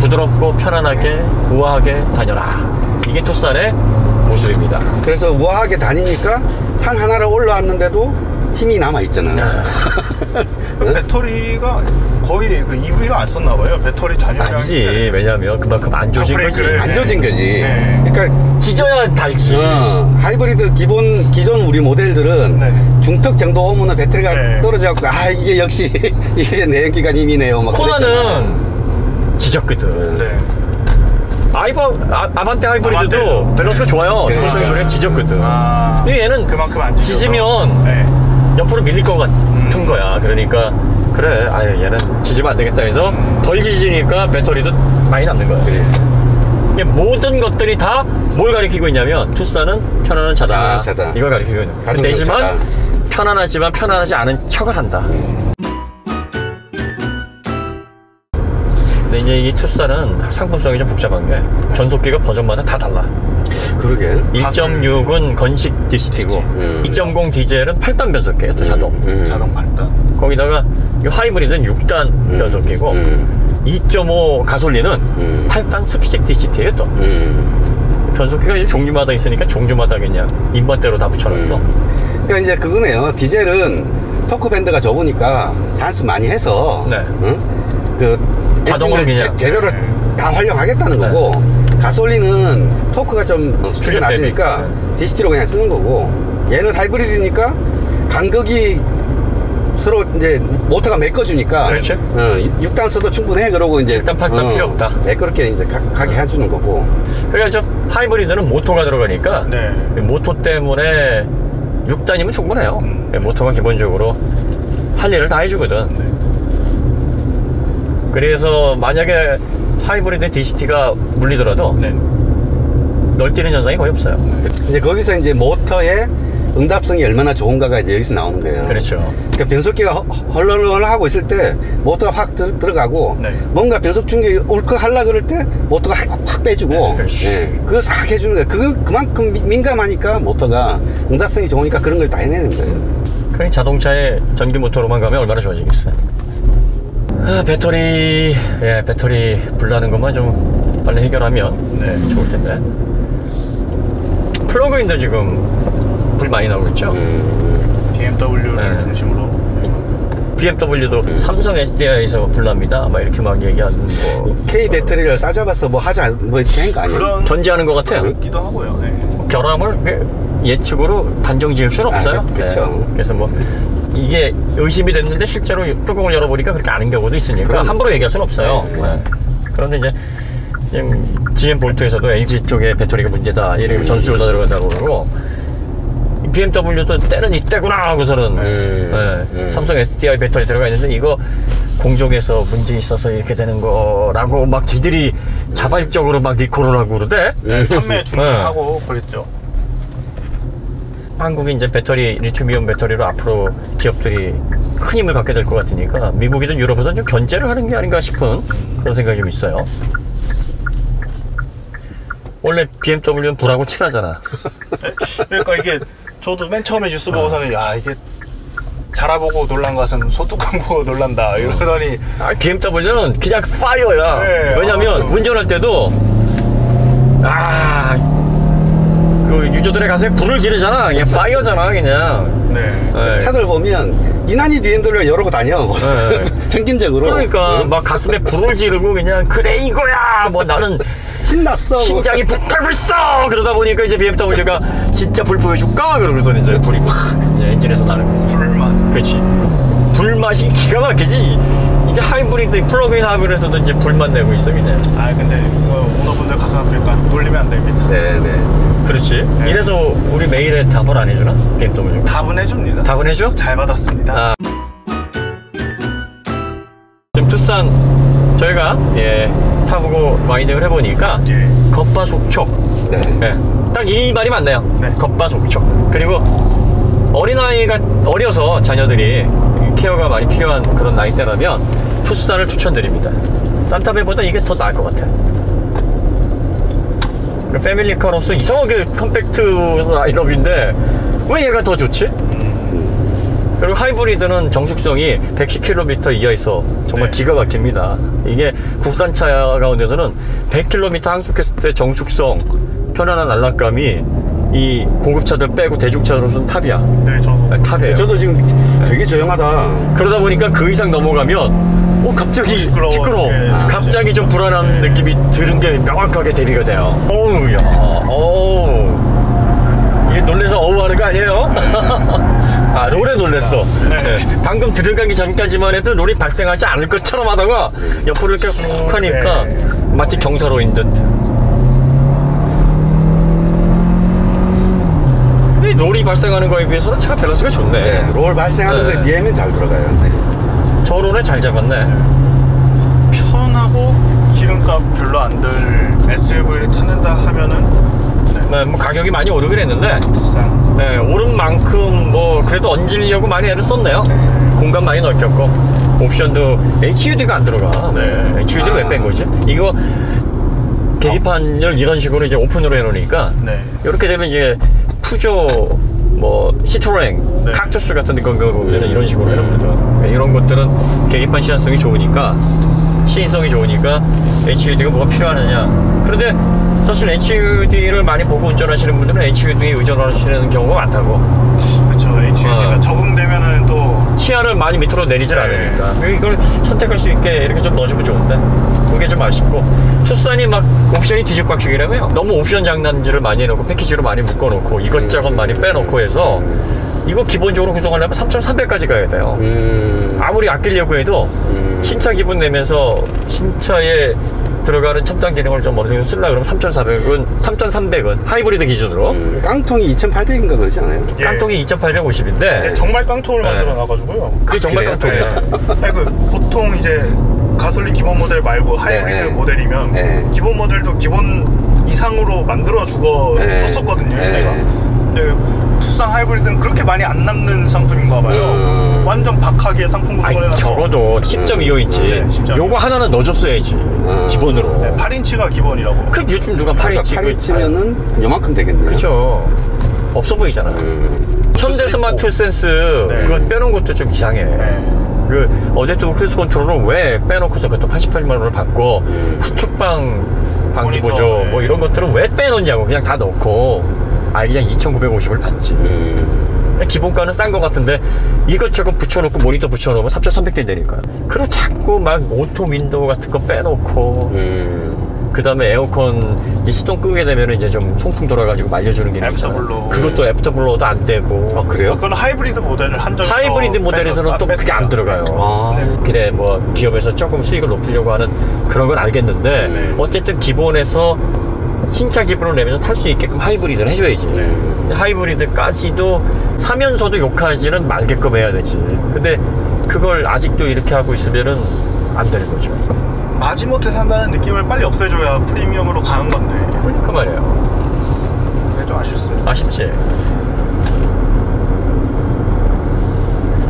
부드럽고 편안하게 우아하게 다녀라. 이게 투싼의 모습입니다. 그래서 우아하게 다니니까 산 하나를 올라왔는데도 힘이 남아있잖아. 배터리가 거의 그 EV가 안 썼나봐요. 배터리 잔유량이. 아니지. 왜냐면 그만큼 안 조진 거지. 안 조진 거지. 그러니까 지져야 달지. 하이브리드 기존 우리 모델들은 중턱 정도 오면 배터리가 떨어져갖고 이게 역시 이게 내연기관 힘이네요. 막 코나는 지졌거든. 아반떼 하이브리드도 밸런스가 좋아요. 소리 소리가 지졌거든. 근데 얘는 그만큼 안 지지면 옆으로 밀릴 것 같은 거야. 그러니까 그래 얘는 지지면 안 되겠다 해서 덜 지지니까 배터리도 많이 남는 거야. 이게 모든 것들이 다 뭘 가리키고 있냐면 투싼은 편안한 차다. 이걸 가리키고 있는 거야. 대지만 편안하지만 편안하지 않은 척을 한다. 근데 이제 이 투싼은 상품성이 좀 복잡한 게 변속기가 버전마다 다 달라. 그러게. 1.6은 건식 DCT고 2.0 디젤은 8단 변속기예요. 또 자동 8단. 거기다가 이 하이브리드는 6단 변속기고 2.5 가솔린은 8단 습식 DCT예요. 또 변속기가 이제 종류마다 있으니까 종류마다 그냥 인번대로 다 붙여놨어. 그러니까 이제 그거네요. 디젤은 토크 밴드가 좁으니까 단수 많이 해서 그 자동으로 그냥 제대로 다 활용하겠다는 거고, 가솔린은 토크가 좀 수준이 낮으니까 DCT로 그냥 쓰는 거고, 얘는 하이브리드니까 간격이 서로 이제 모터가 메꿔주니까 6단 써도 충분해. 그러고 이제 7단 8단 필요 없다. 매끄럽게 이제 가게 해주는 거고. 그러니까 하이브리드는 모터가 들어가니까 모터 때문에 6단이면 충분해요. 모터가 기본적으로 할 일을 다 해주거든. 그래서 만약에 하이브리드 DCT가 물리더라도 널뛰는 현상이 거의 없어요. 이제 거기서 이제 모터의 응답성이 얼마나 좋은가가 이제 여기서 나오는 거예요. 그렇죠. 그러니까 변속기가 헐렁헐렁하고 있을 때 모터가 확 들어가고 뭔가 변속 충격이 울컥 하려고 그럴 때 모터가 확 빼주고 그거 싹 해주는 거예요. 그만큼 민감하니까 모터가 응답성이 좋으니까 그런 걸 다 해내는 거예요. 그러니 자동차에 전기 모터로만 가면 얼마나 좋아지겠어요. 배터리 불나는 것만 좀 빨리 해결하면 좋을 텐데. 플러그인도 지금 불 많이 나오고 있죠. BMW를 중심으로. BMW도 삼성 SDI에서 불납니다. 막 이렇게 막 얘기하는 거. K 배터리를 싸잡아서 뭐 하자 뭐 이렇게 한 거 아니에요? 견제하는 것 같아요. 그렇기도 하고요. 결함을 예측으로 단정 지을 수는 없어요. 그렇죠. 그래서 뭐 이게 의심이 됐는데 실제로 뚜껑을 열어보니까 그렇게 아닌 경우도 있으니까 함부로 얘기할 수는 없어요. 그런데 이제 GM 볼트에서도 LG 쪽에 배터리가 문제다, 이렇게 전수조사 들어간다고 그러고, BMW도 때는 이때구나 하고서는 삼성 SDI 배터리 들어가 있는데 이거 공정에서 문제 있어서 이렇게 되는 거라고 막 지들이 자발적으로 막 리콜을 하고 그러대. 판매 중지하고 그랬죠. 한국이 이제 배터리, 리튬이온 배터리로 앞으로 기업들이 큰 힘을 갖게 될 것 같으니까 미국이든 유럽이든 좀 견제를 하는 게 아닌가 싶은 그런 생각이 좀 있어요. 원래 BMW는 불하고 친하잖아. 그러니까 이게 저도 맨 처음에 뉴스 보고서는 야 이게 자라보고 놀란 것은 소뚜껑 보고 놀란다 이러더니 BMW는 그냥 파이어야. 네. 왜냐면 운전할 때도 그 유저들의 가슴에 불을 지르잖아. 그냥 파이어잖아 그냥. 네. 차들 보면 유난히 BMW가 여러 거 다녀. 평균적으로. 그러니까 막 가슴에 불을 지르고 그냥 그래 이거야. 뭐 나는 신났어. 심장이 불타불어. 그러다 보니까 이제 BMW가 진짜 불 보여줄까? 그러고서 이제 불이 팍 엔진에서 나는 거지. 불맛. 그렇지. 불맛이 기가 막히지. 이제 하이브리드, 플러그인 하이브리드에서도 이제 불맛 내고 있어 그냥. 근데 오너분들 가서 그러니까 놀리면 안 됩니다. 네네. 그렇지. 네. 이래서 우리 메일에 답을 안 해주나? BMW. 답은 해줍니다. 답은 해줘? 잘 받았습니다. 지금 투싼 저희가 타보고 마인딩을 해보니까 겉바속촉. 네. 딱 이 말이 맞네요. 네. 겉바속촉. 그리고 어린아이가 어려서 자녀들이 케어가 많이 필요한 그런 나이대라면 투싼을 추천드립니다. 산타페보다 이게 더 나을 것 같아. 패밀리카로서 이상하게 컴팩트 라인업인데 왜 얘가 더 좋지? 그리고 하이브리드는 정숙성이 110km 이하에서 정말 기가 막힙니다. 이게 국산차 가운데서는 100km 항속했을 때 정숙성, 편안한 안락감이 이 고급차들 빼고 대중차로서는 탑이야. 네, 저도. 탑이에요. 저도 지금 되게 조용하다. 그러다 보니까 그 이상 넘어가면 갑자기 시끄러워. 네, 갑자기 좀 불안한 느낌이 드는 게 명확하게 대비가 돼요. 어우야, 이게 놀래서 어우 하는 거 아니에요? 롤에 놀랬어. 네. 방금 들어가기 전까지만 해도 롤이 발생하지 않을 것처럼 하다가 옆으로 이렇게 훅 하니까 마치 경사로인 듯. 이 롤이 발생하는 거에 비해서는 차가 밸런스가 좋네. 네, 롤 발생하는 거에 비하면 잘 들어가요. 네. 저 롤에 잘 잡았네. 편하고 기름값 별로 안 들 SUV를 찾는다 하면은 뭐 가격이 많이 오르긴 했는데 투싼. 오른 만큼 뭐 그래도 얹으려고 많이 애를 썼네요. 공간 많이 넓혔고 옵션도 HUD가 안 들어가. HUD는 왜 뺀 거지? 이거 계기판을 이런 식으로 이제 오픈으로 해놓으니까 이렇게 되면 이제 푸조, 뭐 시트로엥, 칵투스 같은 데 보면 이런 식으로 해놓거든. 이런 것들은 계기판 시한성이 좋으니까, 시인성이 좋으니까 HUD가 뭐가 필요하느냐. 그런데 사실 HUD를 많이 보고 운전하시는 분들은 HUD에 의존하시는 경우가 많다고. 그렇죠. HUD가 적응되면은 또 치아를 많이 밑으로 내리질 않으니까 이걸 선택할 수 있게 이렇게 좀 넣어주면 좋은데 그게 좀 아쉽고, 투싼이 막 옵션이 뒤죽박죽이라며 너무 옵션 장난질을 많이 해놓고 패키지로 많이 묶어놓고 이것저것 많이 빼놓고 해서 이거 기본적으로 구성하려면 3,300까지 가야 돼요. 아무리 아끼려고 해도 신차 기분 내면서 신차에 들어가는 첨단 기능을 좀 어느 정도 쓰려고 그러면 3,300은 하이브리드 기준으로. 깡통이 2,800인가 그러지 않아요? 깡통이 2,850인데 정말 깡통을 만들어 놔가지고요. 그게 정말 깡통이야. 보통 이제 가솔린 기본 모델 말고 하이브리드 모델이면 기본 모델도 기본 이상으로 만들어 줬었거든요. 근데 투싼 하이브리드는 그렇게 많이 안 남는 상품인가 봐요. 완전 박하게 상품 구성을 해놔서. 적어도 10.25인치 요거 하나는 넣어줬어야지 기본으로. 8인치가 기본이라고. 그 요즘 누가 8인치면은 요만큼 되겠네요. 그렇죠. 없어 보이잖아. 현대 스마트 센스 그거 빼놓은 것도 좀 이상해. 그 어제도 크루즈 컨트롤을 왜 빼놓고서 그것도 88만 원을 받고 후측방 방지 보조 뭐 이런 것들은 왜 빼놓냐고. 그냥 다 넣고 그냥 2,950을 받지. 기본가는 싼 것 같은데 이것저것 붙여놓고 모니터 붙여놓으면 3,300대 되니까. 그리고 자꾸 막 오토 윈도우 같은 거 빼놓고 그 다음에 에어컨 이 시동 끄게 되면 이제 좀 송풍 돌아가지고 말려주는 게 있잖아. 그것도 애프터블로도 안 되고. 그래요? 그건 하이브리드 모델을 한정. 하이브리드 모델에서는 또 그게 안 들어가요. 그래 뭐 기업에서 조금 수익을 높이려고 하는 그런 건 알겠는데 어쨌든 기본에서 신차 기본을 내면서 탈 수 있게끔 하이브리드를 해줘야지. 근데 하이브리드까지도 사면서도 욕하지는 말게끔 해야 되지. 근데 그걸 아직도 이렇게 하고 있으면은 안 되는 거죠. 마지못해 산다는 느낌을 빨리 없애줘야 프리미엄으로 가는 건데. 그러니까 말이에요. 그게 좀 아쉽습니다. 아쉽지.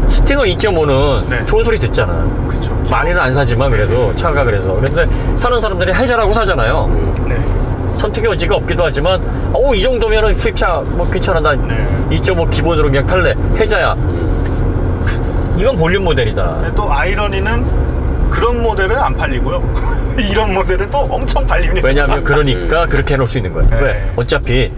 스팅어 2.5는 네. 좋은 소리 듣잖아. 그쵸. 많이는 안 사지만 그래도 차가 그래서. 그런데 사는 사람들이 해자라고 사잖아요. 네. 선택의 여지가 없기도 하지만 이 정도면은 수입차 뭐 괜찮아. 나 2.5 기본으로 그냥 탈래. 해자야. 이건 볼륨 모델이다. 또 아이러니는 그런 모델은 안 팔리고요. 이런 모델은 또 엄청 팔립니다. 왜냐하면 그러니까 그렇게 해놓을 수 있는 거야. 네. 왜? 어차피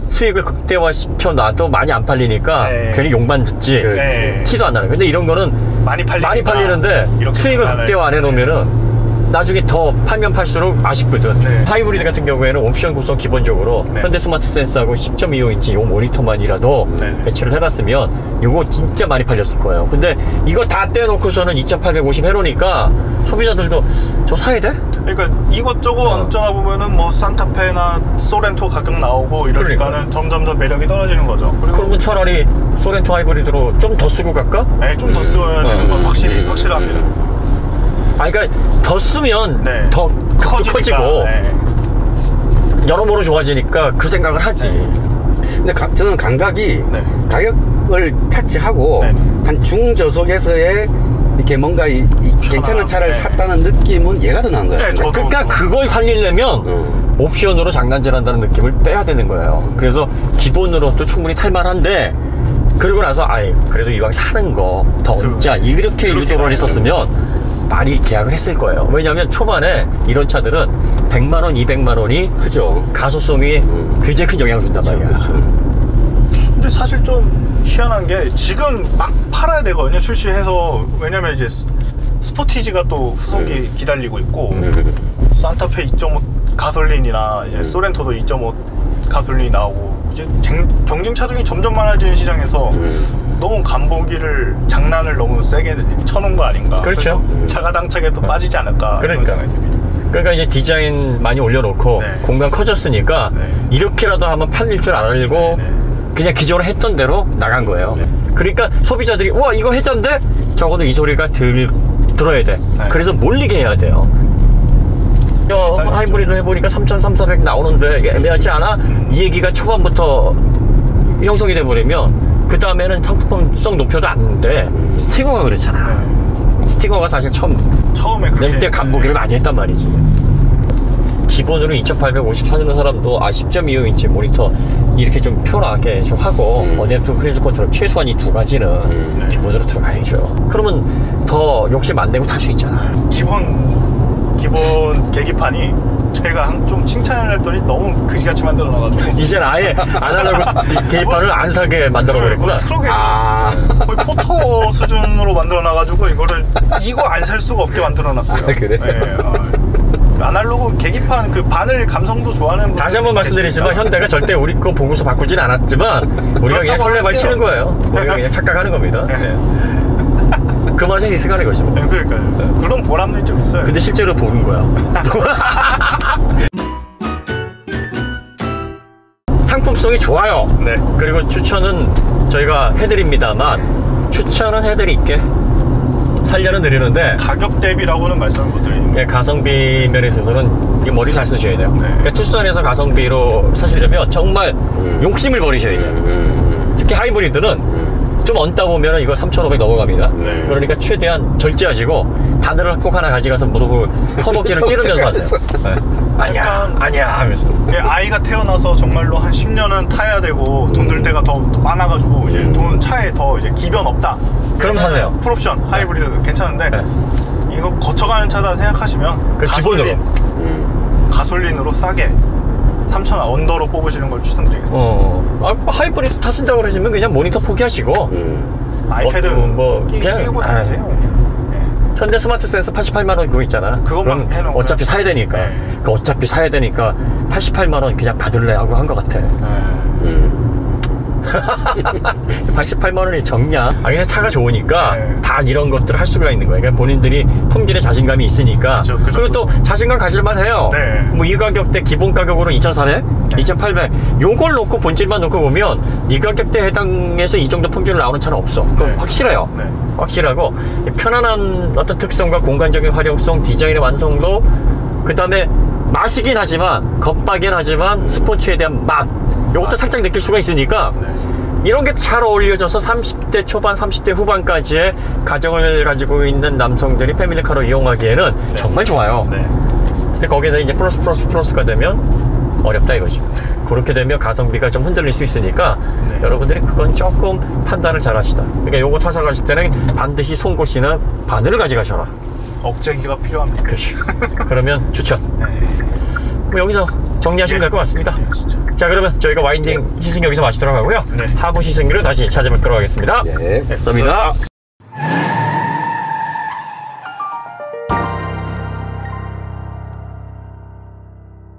수익을 극대화시켜 놔도 많이 안 팔리니까 네. 괜히 욕만 듣지. 네. 티도 안 나는. 근데 이런 거는 많이 팔리는데 수익을 극대화 안 해놓으면은 나중에 더 팔면 팔수록 아쉽거든. 네. 하이브리드 같은 경우에는 옵션 구성 기본적으로 네. 현대 스마트 센스하고 10.25인치 요 모니터만이라도 네. 배치를 해놨으면 요거 진짜 많이 팔렸을 거예요. 근데 이거 다 떼놓고서는 2,850 해놓으니까 소비자들도 저 사야 돼? 그러니까 이것저것 얹어나 보면은 뭐 산타페나 소렌토 가격 나오고 이러니까는 점점 더 매력이 떨어지는 거죠. 그러면 차라리 소렌토 하이브리드로 좀 더 쓰고 갈까? 네, 좀 더 써야 되는 건 확실합니다. 그러니까 더 쓰면 네. 더 커지고 네. 여러모로 좋아지니까 그 생각을 하지. 근데 저는 감각이 네. 가격을 타치하고 네. 한 중저속에서의 이렇게 뭔가 괜찮은 차를 네. 샀다는 느낌은 얘가 더 나은 거예요. 네, 저도 그러니까 그걸 살리려면 옵션으로 장난질한다는 느낌을 빼야 되는 거예요. 그래서 기본으로도 충분히 탈만한데 그러고 나서 그래도 이왕 사는 거 더 얹자 이렇게 유도를 했었으면 많이 계약을 했을 거예요. 왜냐하면 초반에 이런 차들은 100만 원, 200만 원이 그죠. 가소성이 굉장히 큰 영향을 준단 말이야. 그렇죠. 근데 사실 좀 희한한 게 지금 막 팔아야 되거든요. 출시해서. 왜냐면 이제 스포티지가 또 후속이 기다리고 있고 산타페 2.5 가솔린이나 이제 소렌토도 2.5 가솔린이 나오고 이제 경쟁 차종이 점점 많아지는 시장에서 너무 간보기를 장난을 너무 세게 쳐놓은 거 아닌가. 그렇죠. 자가당착에 또 빠지지 않을까. 그러니까. 그런 생각이 듭니다. 그러니까 이제 디자인 많이 올려놓고 네. 공간 커졌으니까 네. 이렇게라도 한번 팔릴 줄 알고 네. 그냥 기존에 했던 대로 나간 거예요. 네. 그러니까 소비자들이 우와 이거 해자인데 적어도 이 소리가 들어야 돼. 네. 그래서 몰리게 해야 돼요. 하이브리드 해보니까 3,300 나오는데 이게 애매하지 않아? 이 얘기가 초반부터 형성이 돼버리면 그 다음에는 상품성 높여도 안 돼. 스팅어가 그렇잖아. 스팅어가 사실 처음에 낼 때 간보기를 많이 했단 말이지. 기본으로 2,850 사주는 사람도 10.25인치 모니터 이렇게 좀 편하게 좀 하고 어댑티브 크루즈 컨트롤 최소한 이 두 가지는 기본으로 들어가야죠. 그러면 더 욕심 안 내고 탈 수 있잖아. 기본 계기판이 저희가 좀 칭찬을 했더니 너무 그지같이 만들어 놔가지고 이젠 아예 안 하려고 계기판을 안 사게 만들어 버렸구나. 트럭에 거의 포토 수준으로 만들어 놔가지고 이거 안 살 수가 없게 만들어 놨어요. 그래? 네, 아날로그 계기판 그 바늘 감성도 좋아하는 다시 한번 말씀드리지만 현대가 절대 우리 거 보고서 바꾸진 않았지만 우리가 그냥 설레발 치는 거예요. 우리가 그냥 착각하는 겁니다. 네. 그 맛에 있어가는 거죠. 네, 그러니까요. 그런 보람이 좀 있어요. 근데 실제로 보는 거야. 상품성이 좋아요. 네. 그리고 추천은 저희가 해드립니다만 추천은 해드릴게. 살려는 드리는데 가격 대비라고는 말씀을 못 드리는데 가성비 면에 있어서는 이게 머리 잘 쓰셔야 돼요. 그러니까 투싼에서 가성비로 사시려면 정말 욕심을 버리셔야 돼요. 특히 하이브리드는 좀 얹다 보면 이거 3,500 넘어갑니다. 그러니까 최대한 절제하시고 바늘을 꼭 하나 가져가서 무릎을 허벅지를 찌르면서 하세요. 네. 아니야 하면서. 아이가 태어나서 정말로 한 10년은 타야 되고 돈 들 때가 더 많아가지고 이제 돈 차에 더 이제 기변 없다. 그럼 사세요. 풀옵션 하이브리드 괜찮은데 이거 거쳐가는 차다 생각하시면 그 가솔린으로 싸게 3,000원 언더로 뽑으시는 걸 추천드리겠습니다. 하이브리드 타신다고 그러시면 그냥 모니터 포기하시고 아이패드 끼고 다니세요. 현대 스마트 센스 88만원 그거 있잖아. 그것만 해놓은 어차피 사야 되니까. 어차피 사야 되니까 88만원 그냥 받을래 하고 한 것 같아. 88만 원이 적냐? 아, 그냥 차가 좋으니까 네. 다 이런 것들을 할 수가 있는 거예요. 그러니까 본인들이 품질에 자신감이 있으니까. 그쵸. 그리고 또 자신감 가질만 해요. 네. 뭐 이 가격대 기본 가격으로 2,400, 네. 2,800 요걸 놓고 본질만 놓고 보면 이 가격대 해당해서 이 정도 품질 나오는 차는 없어. 그건 네. 확실해요. 네. 확실하고 편안한 어떤 특성과 공간적인 활용성, 디자인의 완성도, 그 다음에 맛이긴 하지만, 겉바긴 하지만 스포츠에 대한 맛, 요것도 살짝 느낄 수가 있으니까 이런 게 잘 어울려져서 30대 초반, 30대 후반까지의 가정을 가지고 있는 남성들이 패밀리카로 이용하기에는 정말 좋아요. 네. 근데 거기에다 이제 플러스가 되면 어렵다 이거죠. 그렇게 되면 가성비가 좀 흔들릴 수 있으니까 네. 여러분들이 그건 조금 판단을 잘 하시다. 그러니까 요거 차 사가실 때는 반드시 송곳이나 바늘을 가져가셔라. 억제기가 필요합니다. 그렇죠. 그러면 추천. 네. 뭐 여기서 정리하시면 될 것 같습니다. 네, 진짜. 자, 그러면 저희가 와인딩 시승 여기서 마치도록 하고요. 네. 하부 시승기로 다시 찾아뵙도록 하겠습니다. 네. 감사합니다.